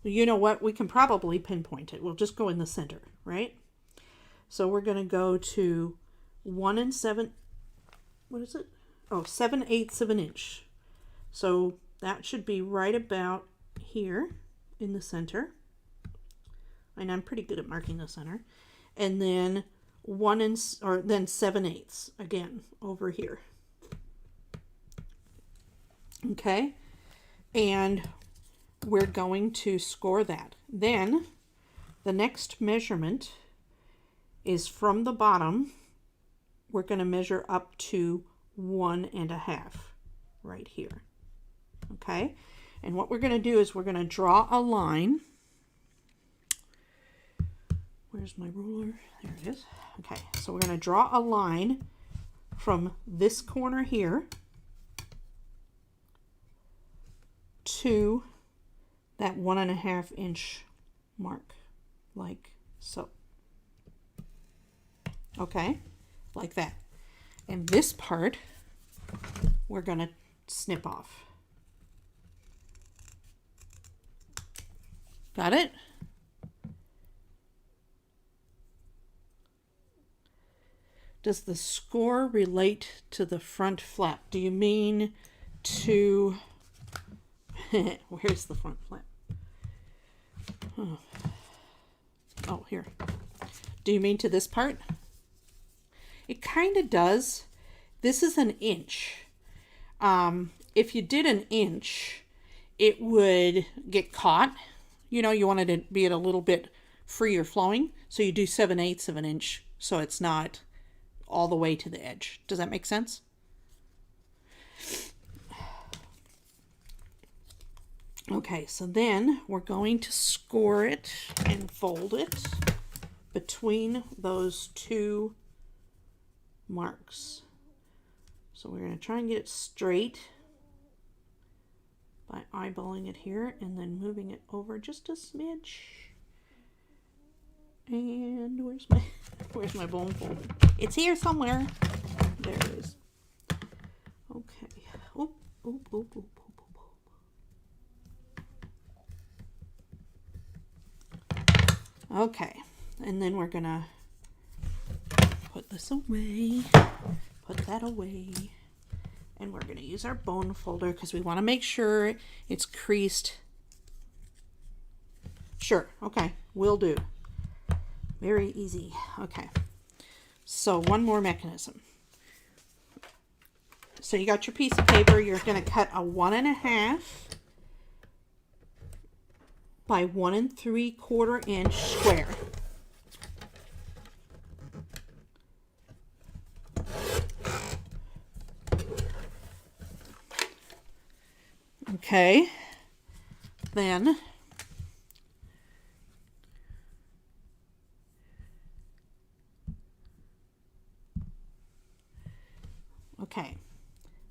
Well, you know what? We can probably pinpoint it. We'll just go in the center, right? So we're going to go to 1 7. What is it? Oh, 7/8 of an inch. So that should be right about here in the center. And I'm pretty good at marking the center. And then 7/8 again over here. Okay. And we're going to score that. Then the next measurement is from the bottom. We're going to measure up to 1.5 right here. Okay. And what we're going to do is we're going to draw a line. Where's my ruler? There it is. Okay. So we're going to draw a line from this corner here to that 1.5 inch mark, like so. Okay, like that. And this part we're going to snip off. Got it? Does the score relate to the front flap? Do you mean to... Where's the front flap? Oh, here. Do you mean to this part? It kind of does. This is an inch. If you did an inch, it would get caught. You know, you wanted to be at a little bit freer flowing. So you do 7/8 of an inch so it's not all the way to the edge. Does that make sense? Okay, so then we're going to score it and fold it. between those two marks. So we're going to try and get it straight by eyeballing it here and then moving it over just a smidge. And where's my bone folder? It's here somewhere. There it is. Okay. Oop, oop, oop, oop, oop, oop. Okay. And then we're gonna put this away, put that away, and we're gonna use our bone folder because we want to make sure it's creased. Sure. Okay. Will do. Very easy. Okay. So one more mechanism. So you got your piece of paper. You're going to cut a 1.5 by 1 3/4 inch square. Okay.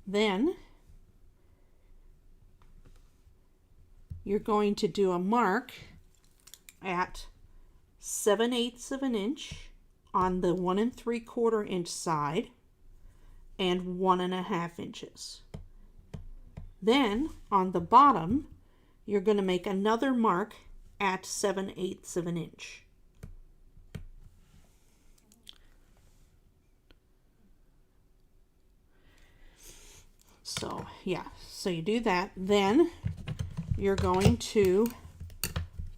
Then you're going to do a mark at 7/8 of an inch on the 1 3/4 inch side and 1.5 inches. Then on the bottom, you're going to make another mark at 7/8 of an inch. So yeah, so you do that. Then you're going to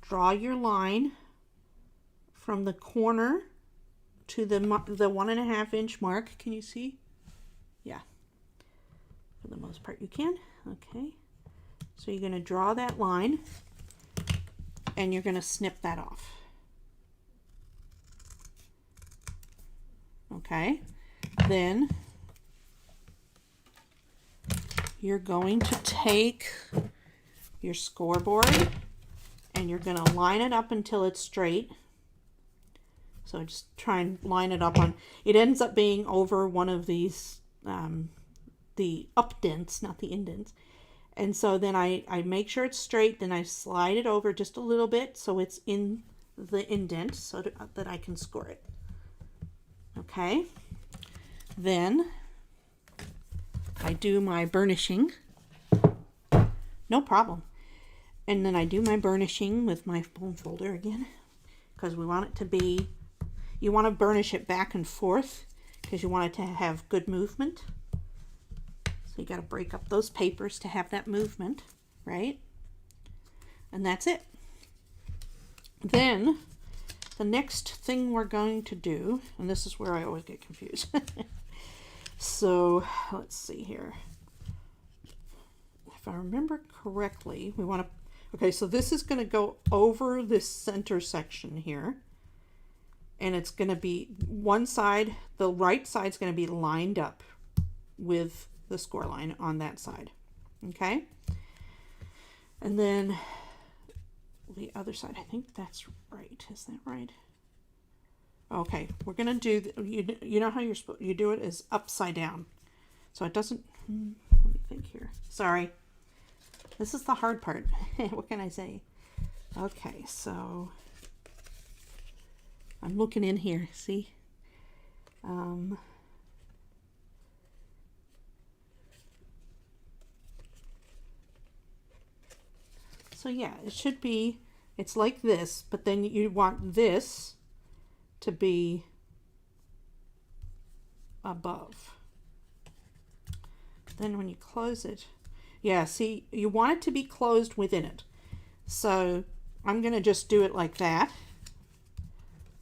draw your line from the corner to the 1.5 inch mark. Can you see? Yeah, for the most part you can. Okay, so you're going to draw that line and you're going to snip that off. Okay, then you're going to take your scoreboard and you're going to line it up until it's straight. So just try and line it up on, it ends up being over one of these, the updents, not the indents. And so then I make sure it's straight, then I slide it over just a little bit so it's in the indent so that I can score it. Okay. Then I do my burnishing. No problem. And then I do my burnishing with my bone folder again because we want it to be, you want to burnish it back and forth because you want it to have good movement. So you got to break up those papers to have that movement, right? And that's it. Then the next thing we're going to do, and this is where I always get confused. So let's see here. If I remember correctly, we want to, okay, so this is going to go over this center section here. And it's going to be one side, the right side is going to be lined up with the score line on that side. Okay. And then the other side, I think that's right. Is that right? Okay, we're going to do, you know how you do it is upside down. So it doesn't, let me think here. Sorry. This is the hard part. What can I say? Okay, so I'm looking in here, see? So yeah, it should be, it's like this, but then you want this to be above. Then when you close it, yeah, see, you want it to be closed within it. So I'm going to just do it like that.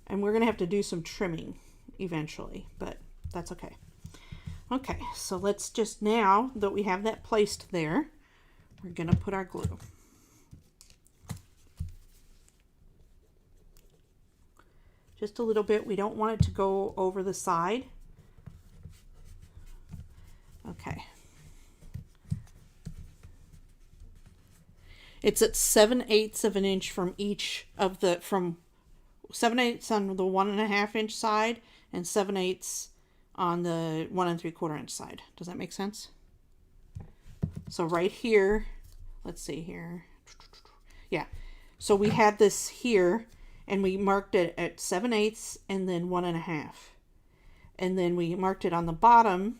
And we're going to have to do some trimming eventually, but that's okay. Okay, so let's just, now that we have that placed there, we're going to put our glue. Just a little bit. We don't want it to go over the side. Okay. It's at 7/8 of an inch from each of the, from 7/8 on the 1.5 inch side and 7/8 on the 1 3/4 inch side. Does that make sense? So right here, let's see here. Yeah. So we had this here and we marked it at 7/8 and then 1.5. And then we marked it on the bottom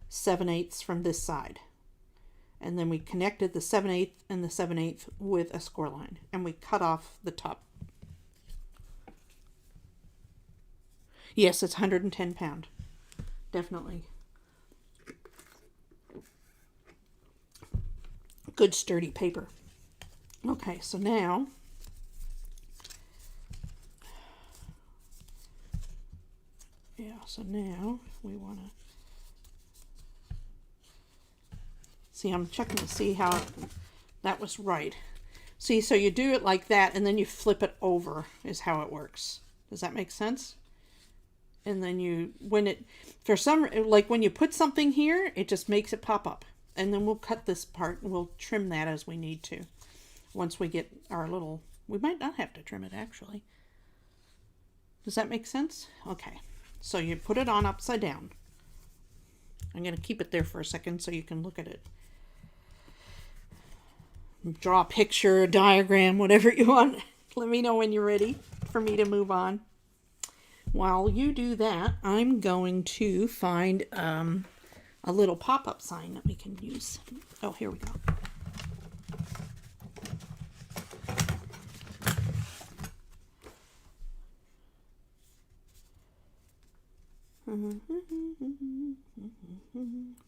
7/8 from this side. And then we connected the 7/8 and the 7/8 with a score line. And we cut off the top. Yes, it's 110 pound. Definitely. Good sturdy paper. Okay, so now we want to see, I'm checking to see how that was right. See, so you do it like that and then you flip it over is how it works. Does that make sense? And then you, when it, for some, like when you put something here, it just makes it pop up. And then we'll cut this part and we'll trim that as we need to. Once we get our little, we might not have to trim it actually. Does that make sense? Okay. So you put it on upside down. I'm going to keep it there for a second so you can look at it. Draw a picture, a diagram, whatever you want. Let me know when you're ready for me to move on. While you do that, I'm going to find a little pop-up sign that we can use. Oh, here we go.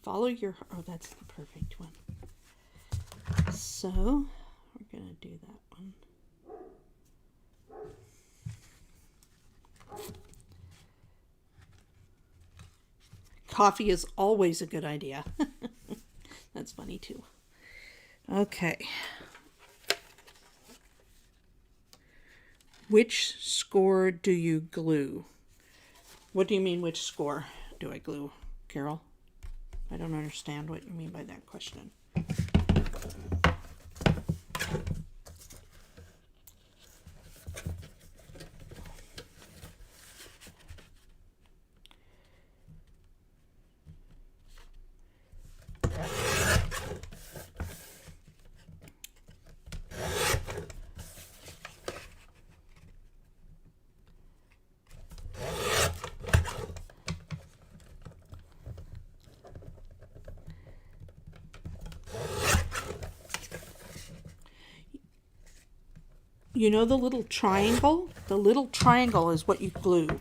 Follow your, oh, that's the perfect one. So we're going to do that one. Coffee is always a good idea. That's funny too. Okay. Which score do you glue? What do you mean, which score do I glue, Carol? I don't understand what you mean by that question. You know the little triangle? The little triangle is what you glue.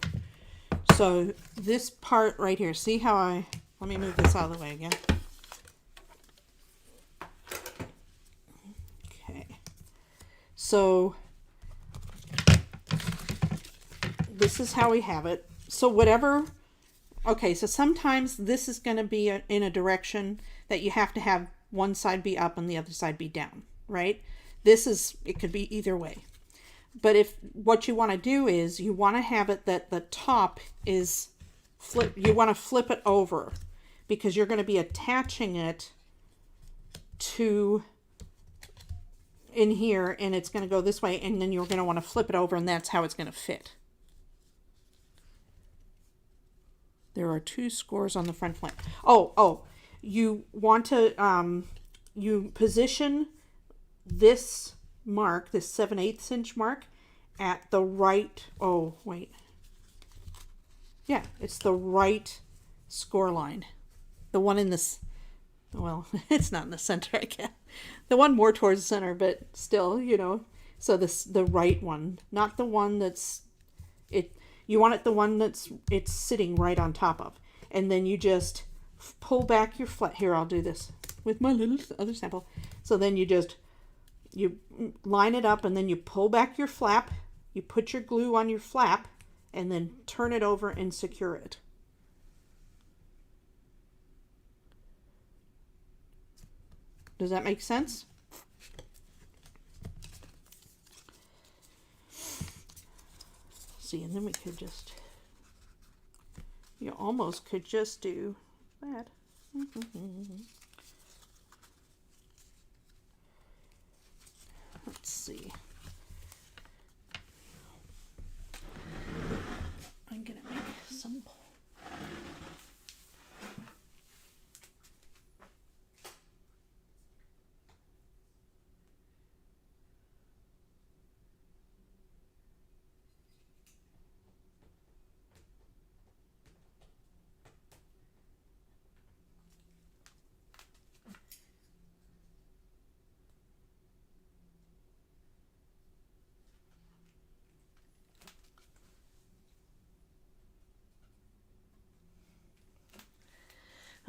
So this part right here, see how let me move this out of the way again. Okay. So this is how we have it. So whatever, okay, so sometimes this is going to be in a direction that you have to have one side be up and the other side be down, right? It could be either way. But if what you want to do is you want to have it that the top is flip, you want to flip it over because you're going to be attaching it to in here and it's going to go this way and then you're going to want to flip it over and that's how it's going to fit. There are 2 scores on the front flank. Oh, you want to, you position this mark, this 7/8 inch mark at the right, oh, wait. Yeah, it's the right score line. The one in this, well, it's not in the center, I guess. The one more towards the center, but still, you know. So the right one, not the one that's, you want it the one it's sitting right on top of. And then you just pull back your flap. Here, I'll do this with my little other sample. So then you line it up and then you pull back your flap, you put your glue on your flap, and then turn it over and secure it. Does that make sense? See, and then we could just, you almost could just do that. Let's see. some.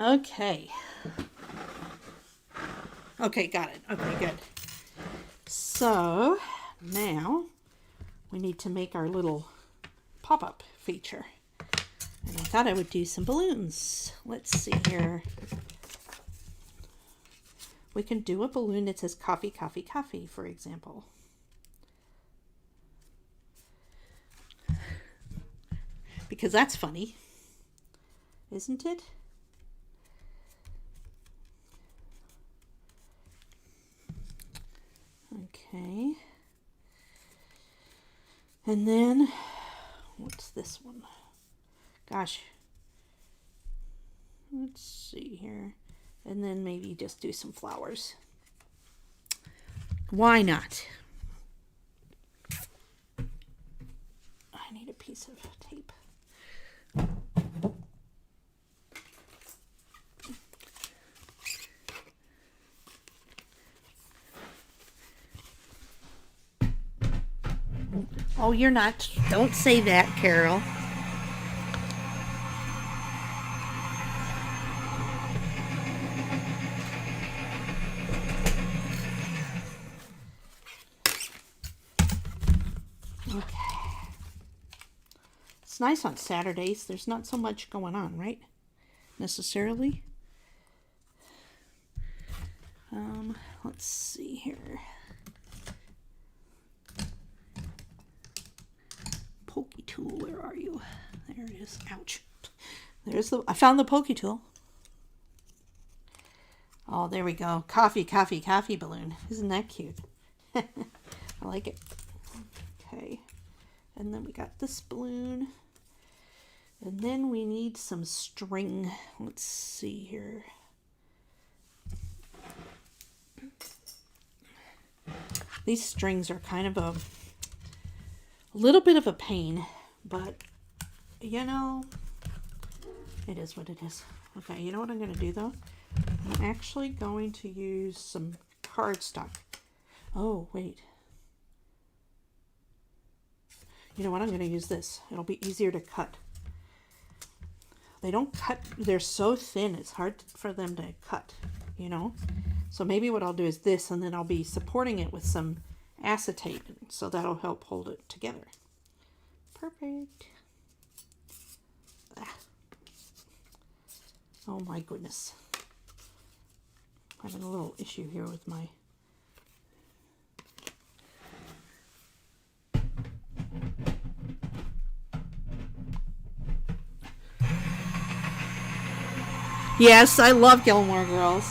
Okay. Okay, got it. Okay, good. So now we need to make our little pop-up feature. And I thought I would do some balloons. Let's see here. We can do a balloon that says coffee, coffee, coffee, for example. Because that's funny, isn't it? Okay. And then, what's this one? Gosh. Let's see here. And then maybe just do some flowers. Why not? I need a piece of tape. Oh, you're not. Don't say that, Carol. Okay. It's nice on Saturdays. There's not so much going on, right? Necessarily. Let's see here. Pokey tool, where are you? There it is. Ouch. I found the pokey tool. Oh, there we go. Coffee, coffee, coffee balloon. Isn't that cute? I like it. Okay. And then we got this balloon. And then we need some string. Let's see here. These strings are kind of a little bit of a pain, but you know, it is what it is. Okay, you know what I'm going to do though? I'm actually going to use some cardstock. Oh, wait. You know what? I'm going to use this. It'll be easier to cut. They don't cut. They're so thin. It's hard for them to cut, you know? So maybe what I'll do is this, and then I'll be supporting it with some acetate. So that'll help hold it together. Perfect. Ah. Oh my goodness. I'm having a little issue here with my... Yes, I love Gilmore Girls.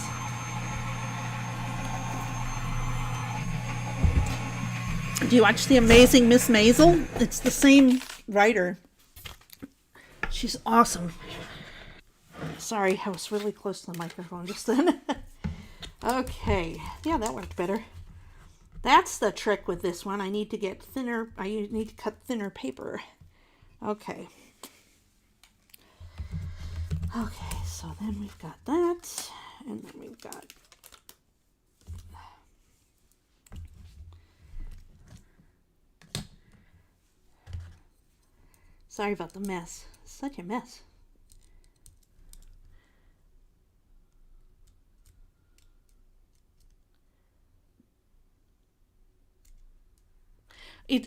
Do you watch The Amazing Miss Maisel? It's the same writer. She's awesome. Sorry, I was really close to the microphone just then. Okay, yeah, that worked better. That's the trick with this one. I need to get thinner. I need to cut thinner paper. Okay. Okay, so then we've got that, and then we've got... Sorry about the mess. Such a mess.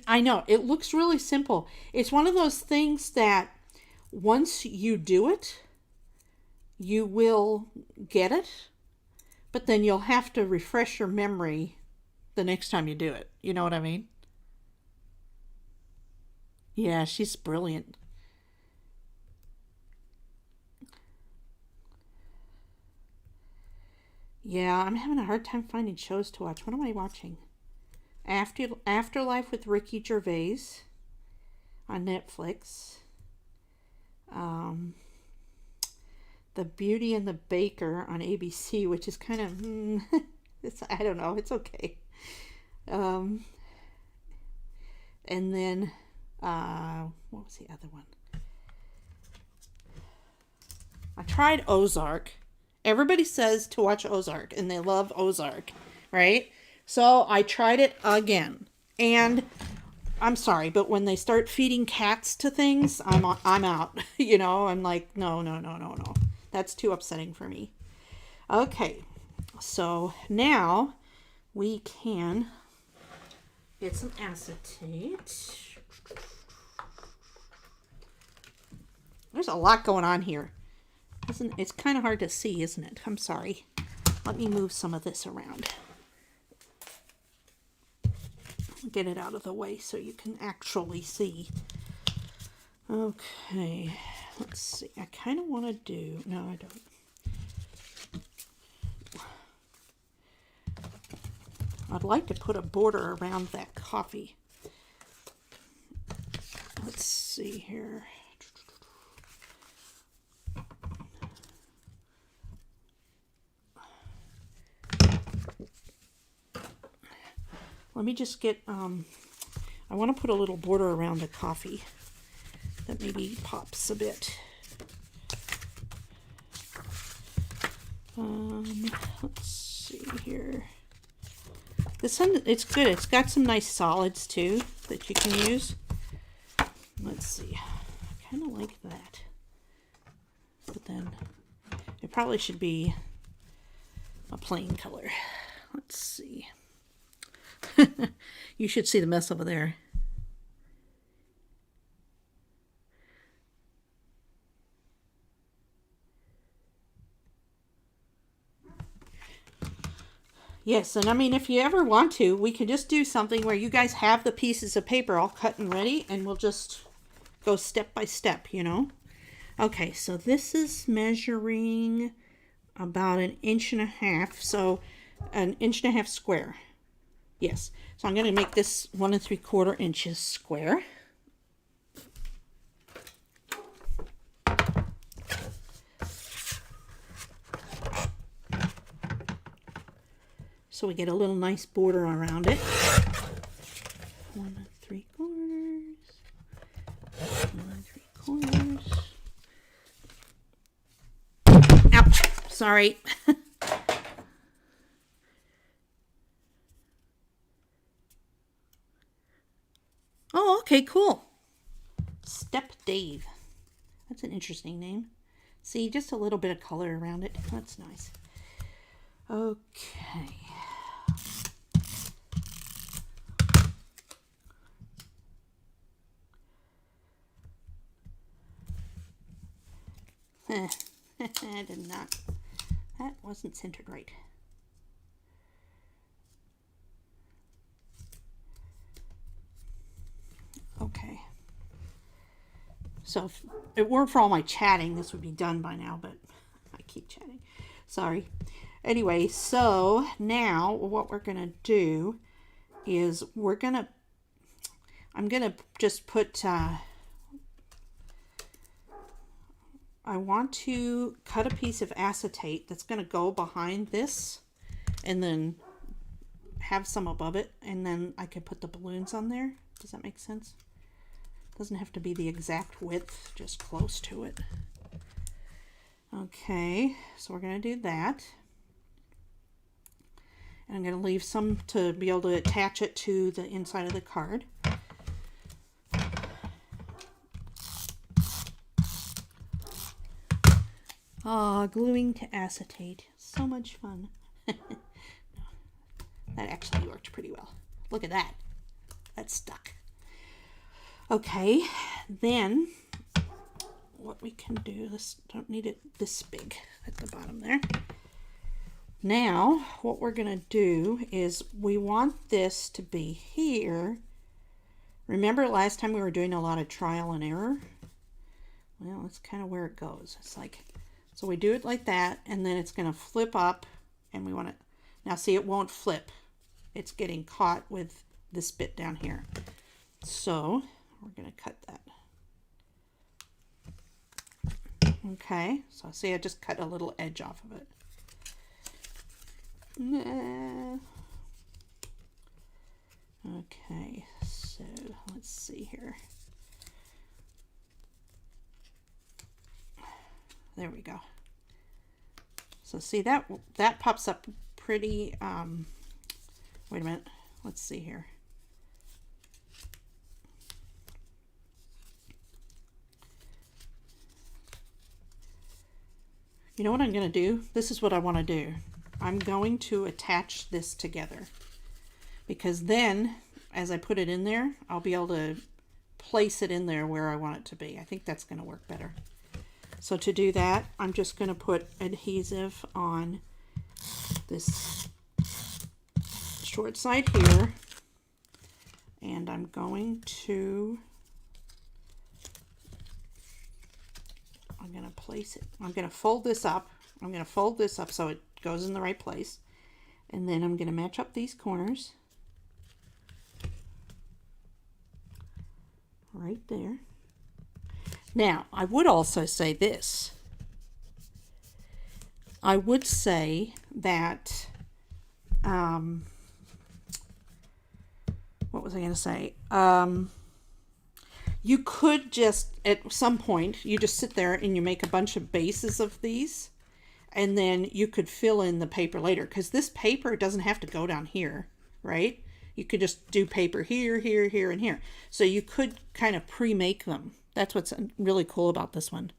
I know, it looks really simple. It's one of those things that once you do it, you will get it, but then you'll have to refresh your memory the next time you do it. You know what I mean? Yeah, she's brilliant. Yeah, I'm having a hard time finding shows to watch. What am I watching? Afterlife with Ricky Gervais on Netflix. The Beauty and the Baker on ABC, which is kind of, I don't know, it's okay. And then, what was the other one? I tried Ozark. Everybody says to watch Ozark, and they love Ozark, right? So I tried it again, and I'm sorry, but when they start feeding cats to things, I'm out. You know, I'm like, no. That's too upsetting for me. Okay, so now we can get some acetate. There's a lot going on here. It's kind of hard to see, isn't it? I'm sorry. Let me move some of this around. Get it out of the way so you can actually see. Okay, let's see. I kind of want to do... No, I don't. I'd like to put a border around that coffee. Let's see here. Let me just get, I want to put a little border around the coffee that maybe pops a bit. Let's see here. This one, it's good. It's got some nice solids too that you can use. Let's see. I kind of like that. But then it probably should be a plain color. Let's see. You should see the mess over there. Yes, and I mean, if you ever want to, we can just do something where you guys have the pieces of paper all cut and ready, and we'll just go step by step, you know? Okay, so this is measuring about 1.5 inches, so 1.5 inches square. Yes, so I'm going to make this 1 3/4 inches square. So we get a little nice border around it. 1 3/4. 1 3/4. Ouch! Sorry. Oh, okay, cool. Step Dave. That's an interesting name. See, just a little bit of color around it. That's nice. Okay. I did not. That wasn't centered right. Okay. So if it weren't for all my chatting, this would be done by now, but I keep chatting. Sorry. Anyway, so now what we're going to do is I'm going to just put, I want to cut a piece of acetate that's going to go behind this and then have some above it, and then I could put the balloons on there. Does that make sense? Doesn't have to be the exact width, just close to it. Okay, so we're going to do that. And I'm going to leave some to be able to attach it to the inside of the card. Ah, gluing to acetate. So much fun. No, that actually worked pretty well. Look at that. That's stuck. Okay, then what we can do, this don't need it this big at the bottom there. Now, what we're going to do is we want this to be here. Remember last time we were doing a lot of trial and error? Well, that's kind of where it goes. It's like, so we do it like that, and then it's going to flip up, and we want to, now see, it won't flip. It's getting caught with this bit down here. So we're going to cut that. Okay, so see, I just cut a little edge off of it. Okay, so let's see here. There we go. So see, that pops up pretty, wait a minute, let's see here. You know what I'm going to do? This is what I want to do. I'm going to attach this together, because then as I put it in there, I'll be able to place it in there where I want it to be. I think that's going to work better. So to do that, I'm just going to put adhesive on this short side here, and I'm going to place it. I'm going to fold this up. I'm going to fold this up so it goes in the right place. And then I'm going to match up these corners. Right there. Now, I would also say this. I would say that, what was I going to say? You could just, at some point, you just sit there and you make a bunch of bases of these, and then you could fill in the paper later, because this paper doesn't have to go down here, right? You could just do paper here, here, here, and here. So you could kind of pre-make them. That's what's really cool about this one.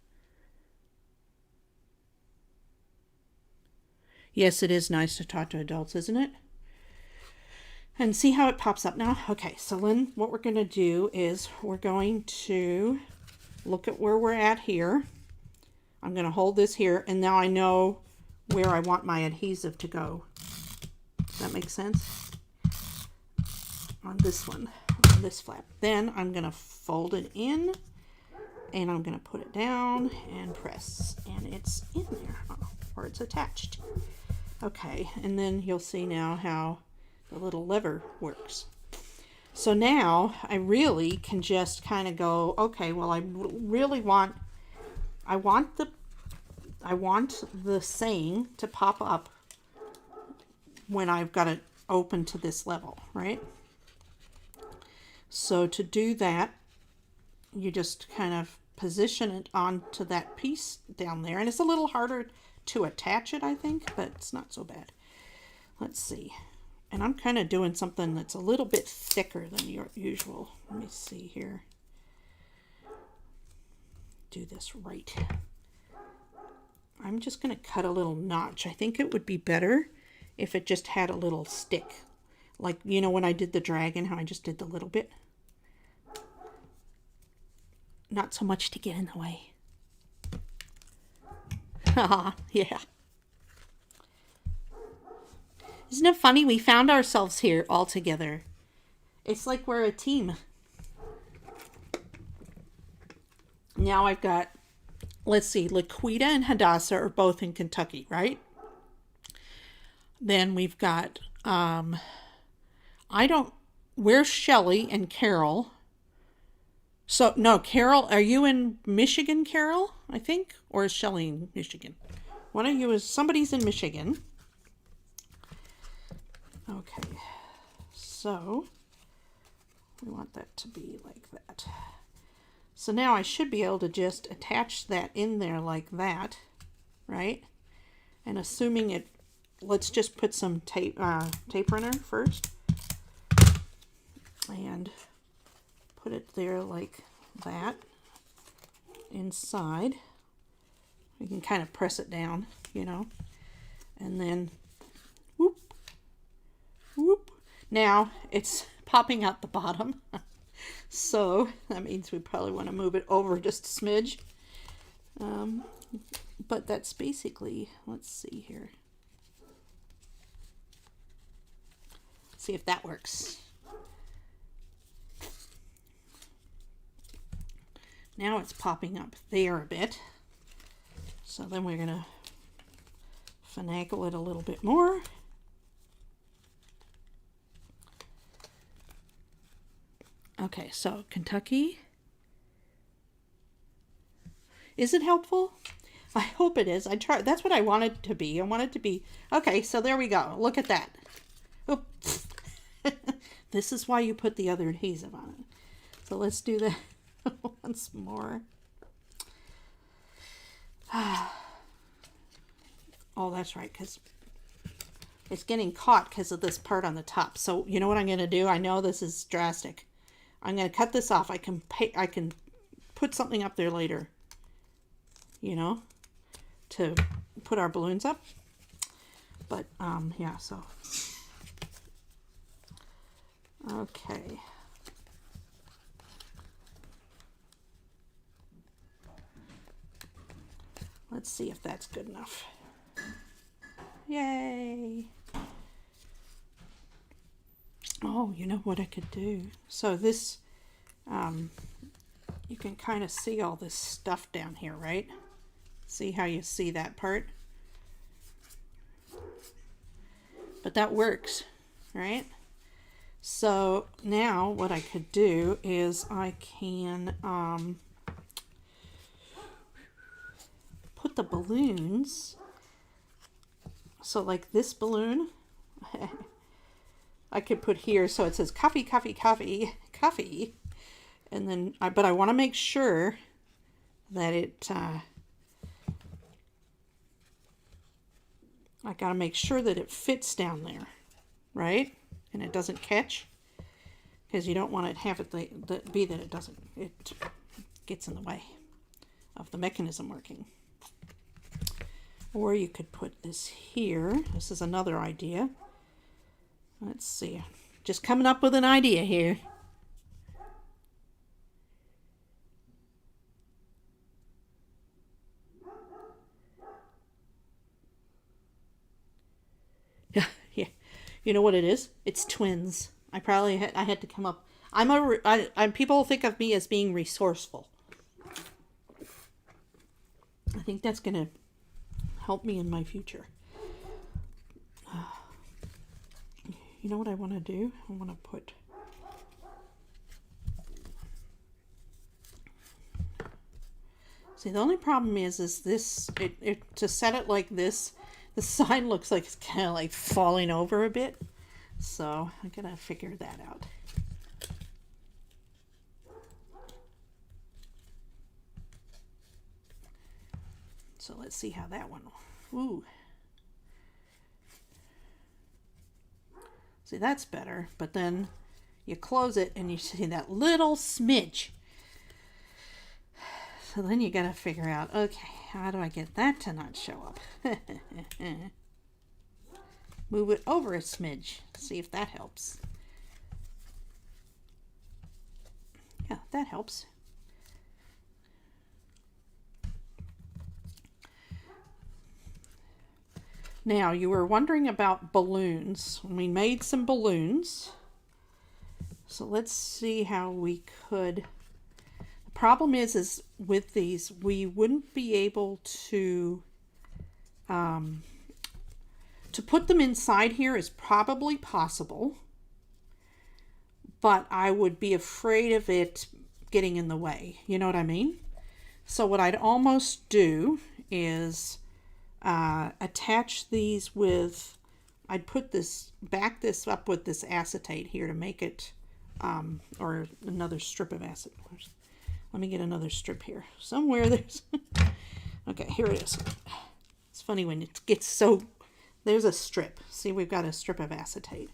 Yes, it is nice to talk to adults, isn't it? And see how it pops up now? Okay, so then what we're going to do is we're going to look at where we're at here. I'm going to hold this here, and now I know where I want my adhesive to go. Does that make sense? On this one, on this flap. Then I'm going to fold it in, and I'm going to put it down and press, and it's in there, or it's attached. Okay, and then you'll see now how the little lever works. So now I really can just kind of go, okay, well, I really want, I want the saying to pop up when I've got it open to this level, right? So to do that, you just kind of position it onto that piece down there, and it's a little harder to attach it, I think, but it's not so bad. Let's see. And I'm kind of doing something that's a little bit thicker than your usual. Let me see here. Do this right. I'm just going to cut a little notch. I think it would be better if it just had a little stick. Like, you know, when I did the dragon, how I just did the little bit. Not so much to get in the way. Haha, yeah. Isn't it funny? We found ourselves here all together. It's like we're a team. Now I've got, let's see, Laquita and Hadassah are both in Kentucky, right? Then we've got, where's Shelley and Carol? So, no, Carol, are you in Michigan, Carol, I think? Or is Shelley in Michigan? One of you is, somebody's in Michigan. Okay, so we want that to be like that. So now I should be able to just attach that in there like that, right? And assuming it, let's just put some tape runner first. And put it there like that inside. You can kind of press it down, you know, and then whoop, whoop. Now it's popping out the bottom. So that means we probably want to move it over just a smidge. But that's basically, let's see here. See if that works. Now it's popping up there a bit. So then we're going to finagle it a little bit more. Okay, so Kentucky. Is it helpful? I hope it is. I try. That's what I want it to be. I want it to be. Okay, so there we go. Look at that. Oh. This is why you put the other adhesive on it. So let's do that once more. Oh, that's right, because it's getting caught because of this part on the top. So you know what I'm going to do? I know this is drastic. I'm going to cut this off. I can put something up there later, you know, to put our balloons up. But yeah, so okay. Let's see if that's good enough. Yay! Oh, you know what I could do? So this, you can kind of see all this stuff down here, right? See how you see that part? But that works, right? So now what I could do is I can put the balloons. So like this balloon, I could put here so it says coffee, coffee, coffee, coffee. And then, but I want to make sure that it, I got to make sure that it fits down there, right? And it doesn't catch, because you don't want it have it be that it doesn't, it gets in the way of the mechanism working. Or you could put this here. This is another idea. Let's see. Just coming up with an idea here. Yeah, yeah. You know what it is? It's twins. I had to come up. People think of me as being resourceful. I think that's gonna help me in my future. You know what I want to do? I want to put see, the only problem is this to set it like this, the sign looks like it's kind of like falling over a bit. So I'm gonna figure that out. So let's see how that one. Ooh. See, that's better, but then you close it and you see that little smidge. So then you gotta figure out, okay, how do I get that to not show up? Move it over a smidge, see if that helps. Yeah, that helps. Now, you were wondering about balloons. We made some balloons. So let's see how we could. The problem is with these, we wouldn't be able to put them inside here is probably possible, but I would be afraid of it getting in the way. You know what I mean? So what I'd almost do is attach these with, I'd back this up with this acetate here to make it, or another strip of acetate. Let me get another strip here. Somewhere there's, okay, here it is. It's funny when it gets so, there's a strip. See, we've got a strip of acetate.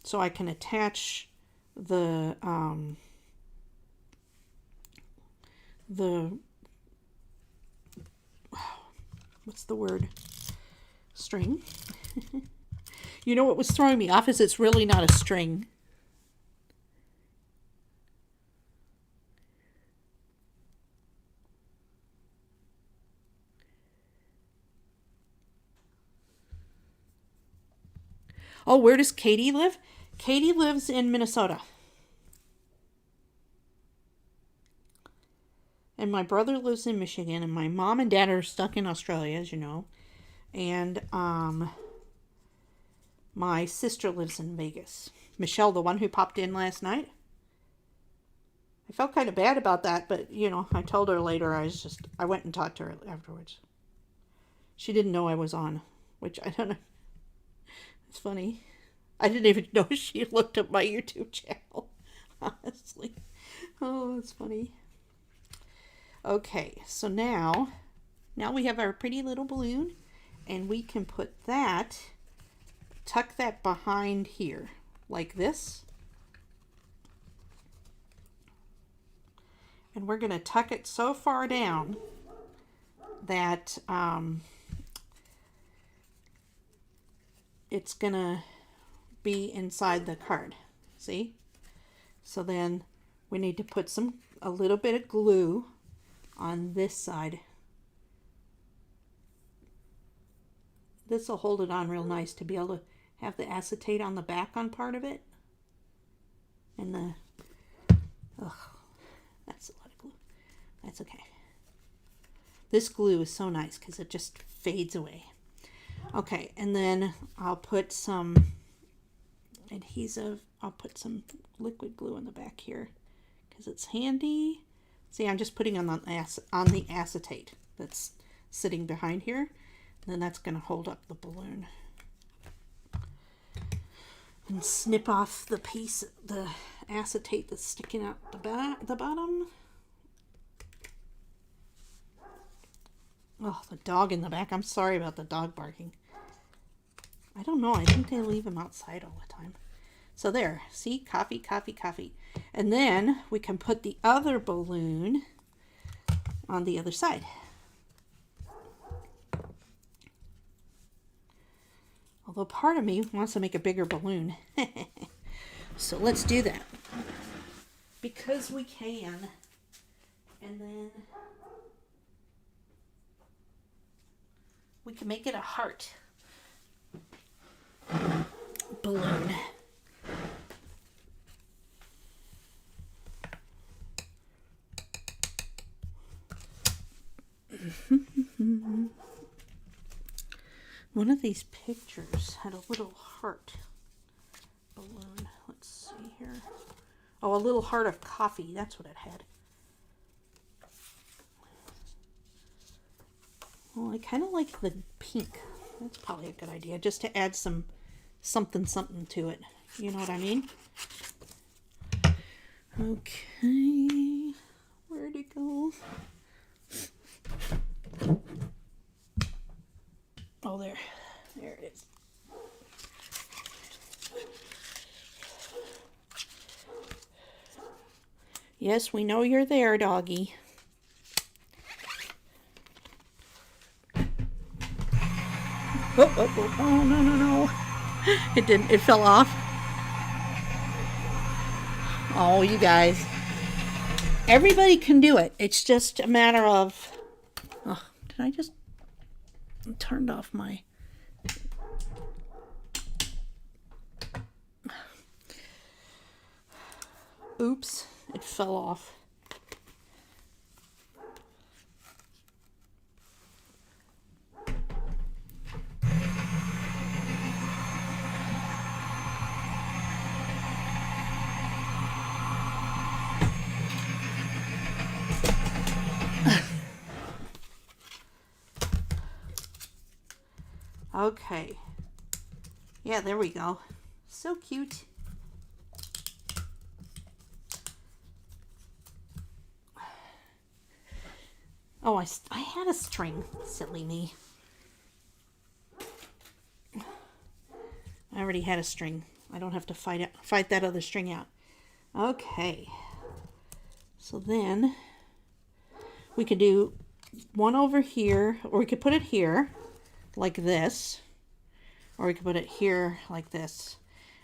So I can attach the what's the word? String. You know what was throwing me off is it's really not a string. Oh, where does Katie live? Katie lives in Minnesota. And my brother lives in Michigan, and my mom and dad are stuck in Australia, as you know. And my sister lives in Vegas. Michelle, the one who popped in last night. I felt kind of bad about that, but, you know, I told her later. I went and talked to her afterwards. She didn't know I was on, which I don't know. It's funny. I didn't even know she looked up my YouTube channel, honestly. Oh, it's funny. Okay, so now we have our pretty little balloon, and we can put that, tuck that behind here, like this. And we're going to tuck it so far down that it's going to be inside the card. See? So then we need to put a little bit of glue on this side. This will hold it on real nice to be able to have the acetate on the back on part of it. And that's a lot of glue. That's okay. This glue is so nice because it just fades away. Okay, and then I'll put some adhesive. I'll put some liquid glue in the back here because it's handy. See, I'm just putting on the acetate that's sitting behind here. And then that's going to hold up the balloon. And snip off the piece, the acetate that's sticking out the bottom. Oh, the dog in the back. I'm sorry about the dog barking. I don't know. I think they leave him outside all the time. So there. See? Coffee, coffee, coffee. And then we can put the other balloon on the other side. Although part of me wants to make a bigger balloon. So let's do that. Because we can. And then we can make it a heart balloon. One of these pictures had a little heart balloon. Let's see here. Oh, a little heart of coffee. That's what it had. Well, I kind of like the pink. That's probably a good idea, just to add some something to it. You know what I mean? Okay. Where'd it go? Oh, there it is. Yes, we know you're there, doggy. Oh, no. It didn't, it fell off. Oh, you guys. Everybody can do it. It's just a matter of, oh, did I just turned off my, oops, it fell off. Okay. Yeah, there we go. So cute. Oh, I had a string. Silly me. I already had a string. I don't have to fight that other string out. Okay. So then we could do one over here, or we could put it here like this, or we could put it here like this.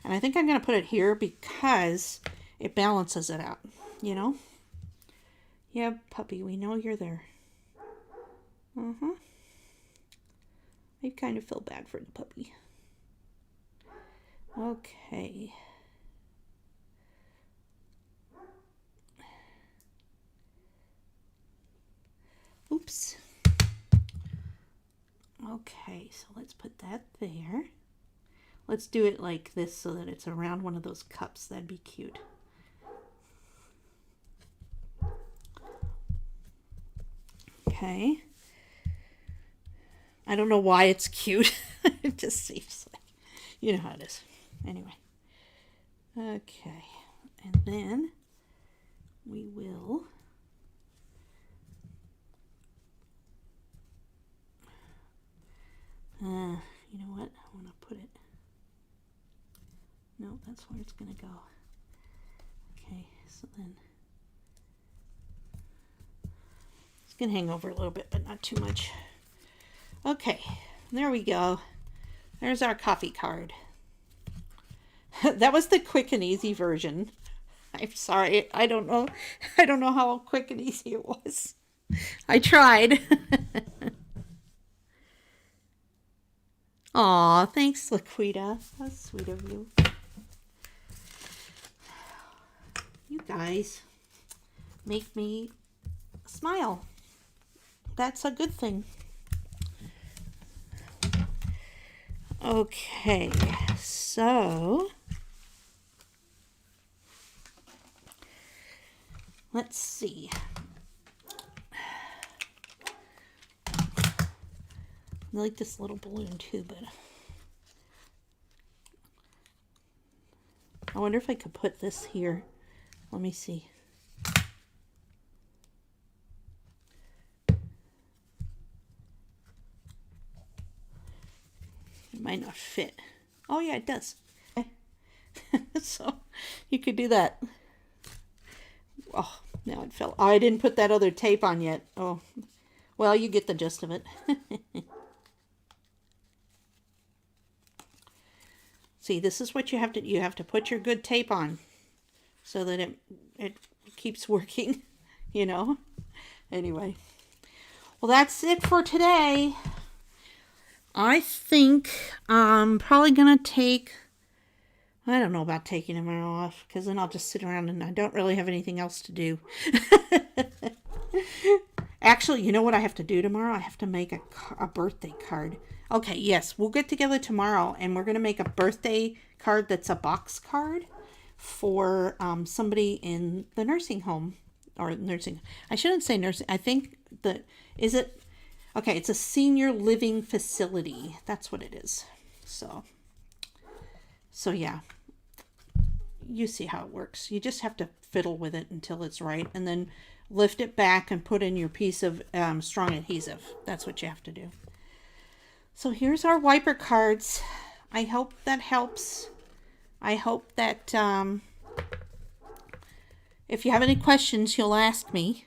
And I think I'm going to put it here because it balances it out, you know? Yeah, puppy, we know you're there. I kind of feel bad for the puppy. Okay. Oops. Okay, so let's put that there. Let's do it like this so that it's around one of those cups. That'd be cute. Okay. I don't know why it's cute. It just seems like, you know how it is. Anyway. Okay. And then we will you know what? I want to put it. No, that's where it's going to go. Okay, so then it's going to hang over a little bit, but not too much. Okay, there we go. There's our coffee card. That was the quick and easy version. I'm sorry. I don't know how quick and easy it was. I tried. Aw, thanks, Laquita. That's sweet of you. You guys make me smile. That's a good thing. Okay, so let's see. I like this little balloon too, but I wonder if I could put this here. Let me see. It might not fit. Oh yeah, it does. So you could do that. Oh, now it fell. Oh, I didn't put that other tape on yet. Oh, well, you get the gist of it. See, this is what you have to put your good tape on so that it keeps working, you know. Anyway, well, that's it for today. I think I'm probably gonna take, I don't know about taking tomorrow off, because then I'll just sit around and I don't really have anything else to do. Actually, you know what I have to do tomorrow? I have to make a birthday card. Okay, yes, we'll get together tomorrow and we're going to make a birthday card that's a box card for somebody in the nursing home. Or nursing. I shouldn't say nursing. I think that, is it? Okay, it's a senior living facility. That's what it is. So yeah. You see how it works. You just have to fiddle with it until it's right. And then lift it back and put in your piece of strong adhesive. That's what you have to do. So here's our wiper cards. I hope that helps. I hope that if you have any questions, you'll ask me.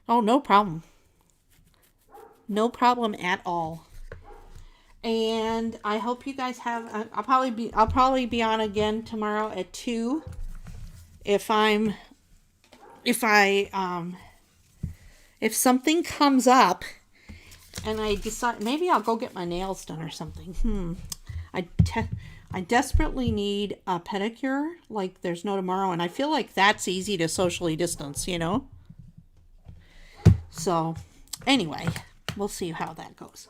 Oh, no problem. No problem at all. And I hope you guys have. I'll probably be on again tomorrow at 2. If something comes up and I decide, maybe I'll go get my nails done or something. I desperately need a pedicure like there's no tomorrow, and I feel like that's easy to socially distance, you know? So, anyway, we'll see how that goes.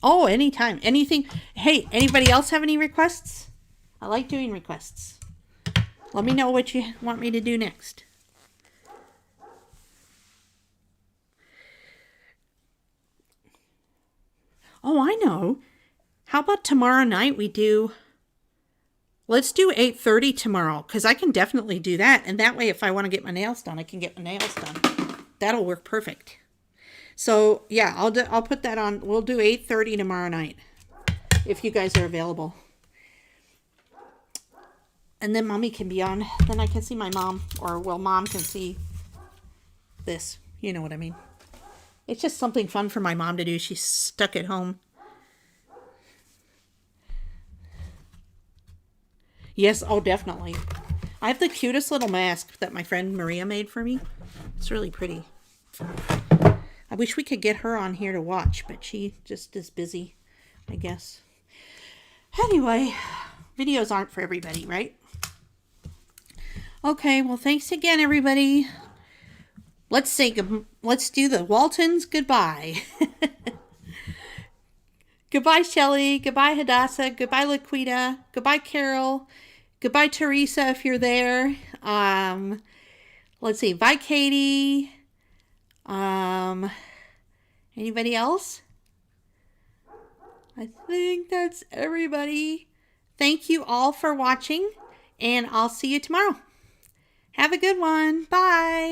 Oh, anytime. Anything. Hey, anybody else have any requests? I like doing requests. Let me know what you want me to do next. Oh, I know. How about tomorrow night let's do 8:30 tomorrow, because I can definitely do that. And that way, if I want to get my nails done, I can get my nails done. That'll work perfect. So, yeah, I'll put that on. We'll do 8:30 tomorrow night, if you guys are available. And then Mommy can be on. Then I can see my mom, or, well, Mom can see this. You know what I mean. It's just something fun for my mom to do. She's stuck at home. Yes, oh, definitely. I have the cutest little mask that my friend Maria made for me. It's really pretty. I wish we could get her on here to watch, but she just is busy, I guess. Anyway, videos aren't for everybody, right? Okay, well, thanks again, everybody. Let's do the Waltons goodbye. Goodbye, Shelley. Goodbye, Hadassah. Goodbye, Laquita. Goodbye, Carol. Goodbye, Teresa, if you're there. Let's see. Bye, Katie. Anybody else? I think that's everybody. Thank you all for watching, and I'll see you tomorrow. Have a good one. Bye.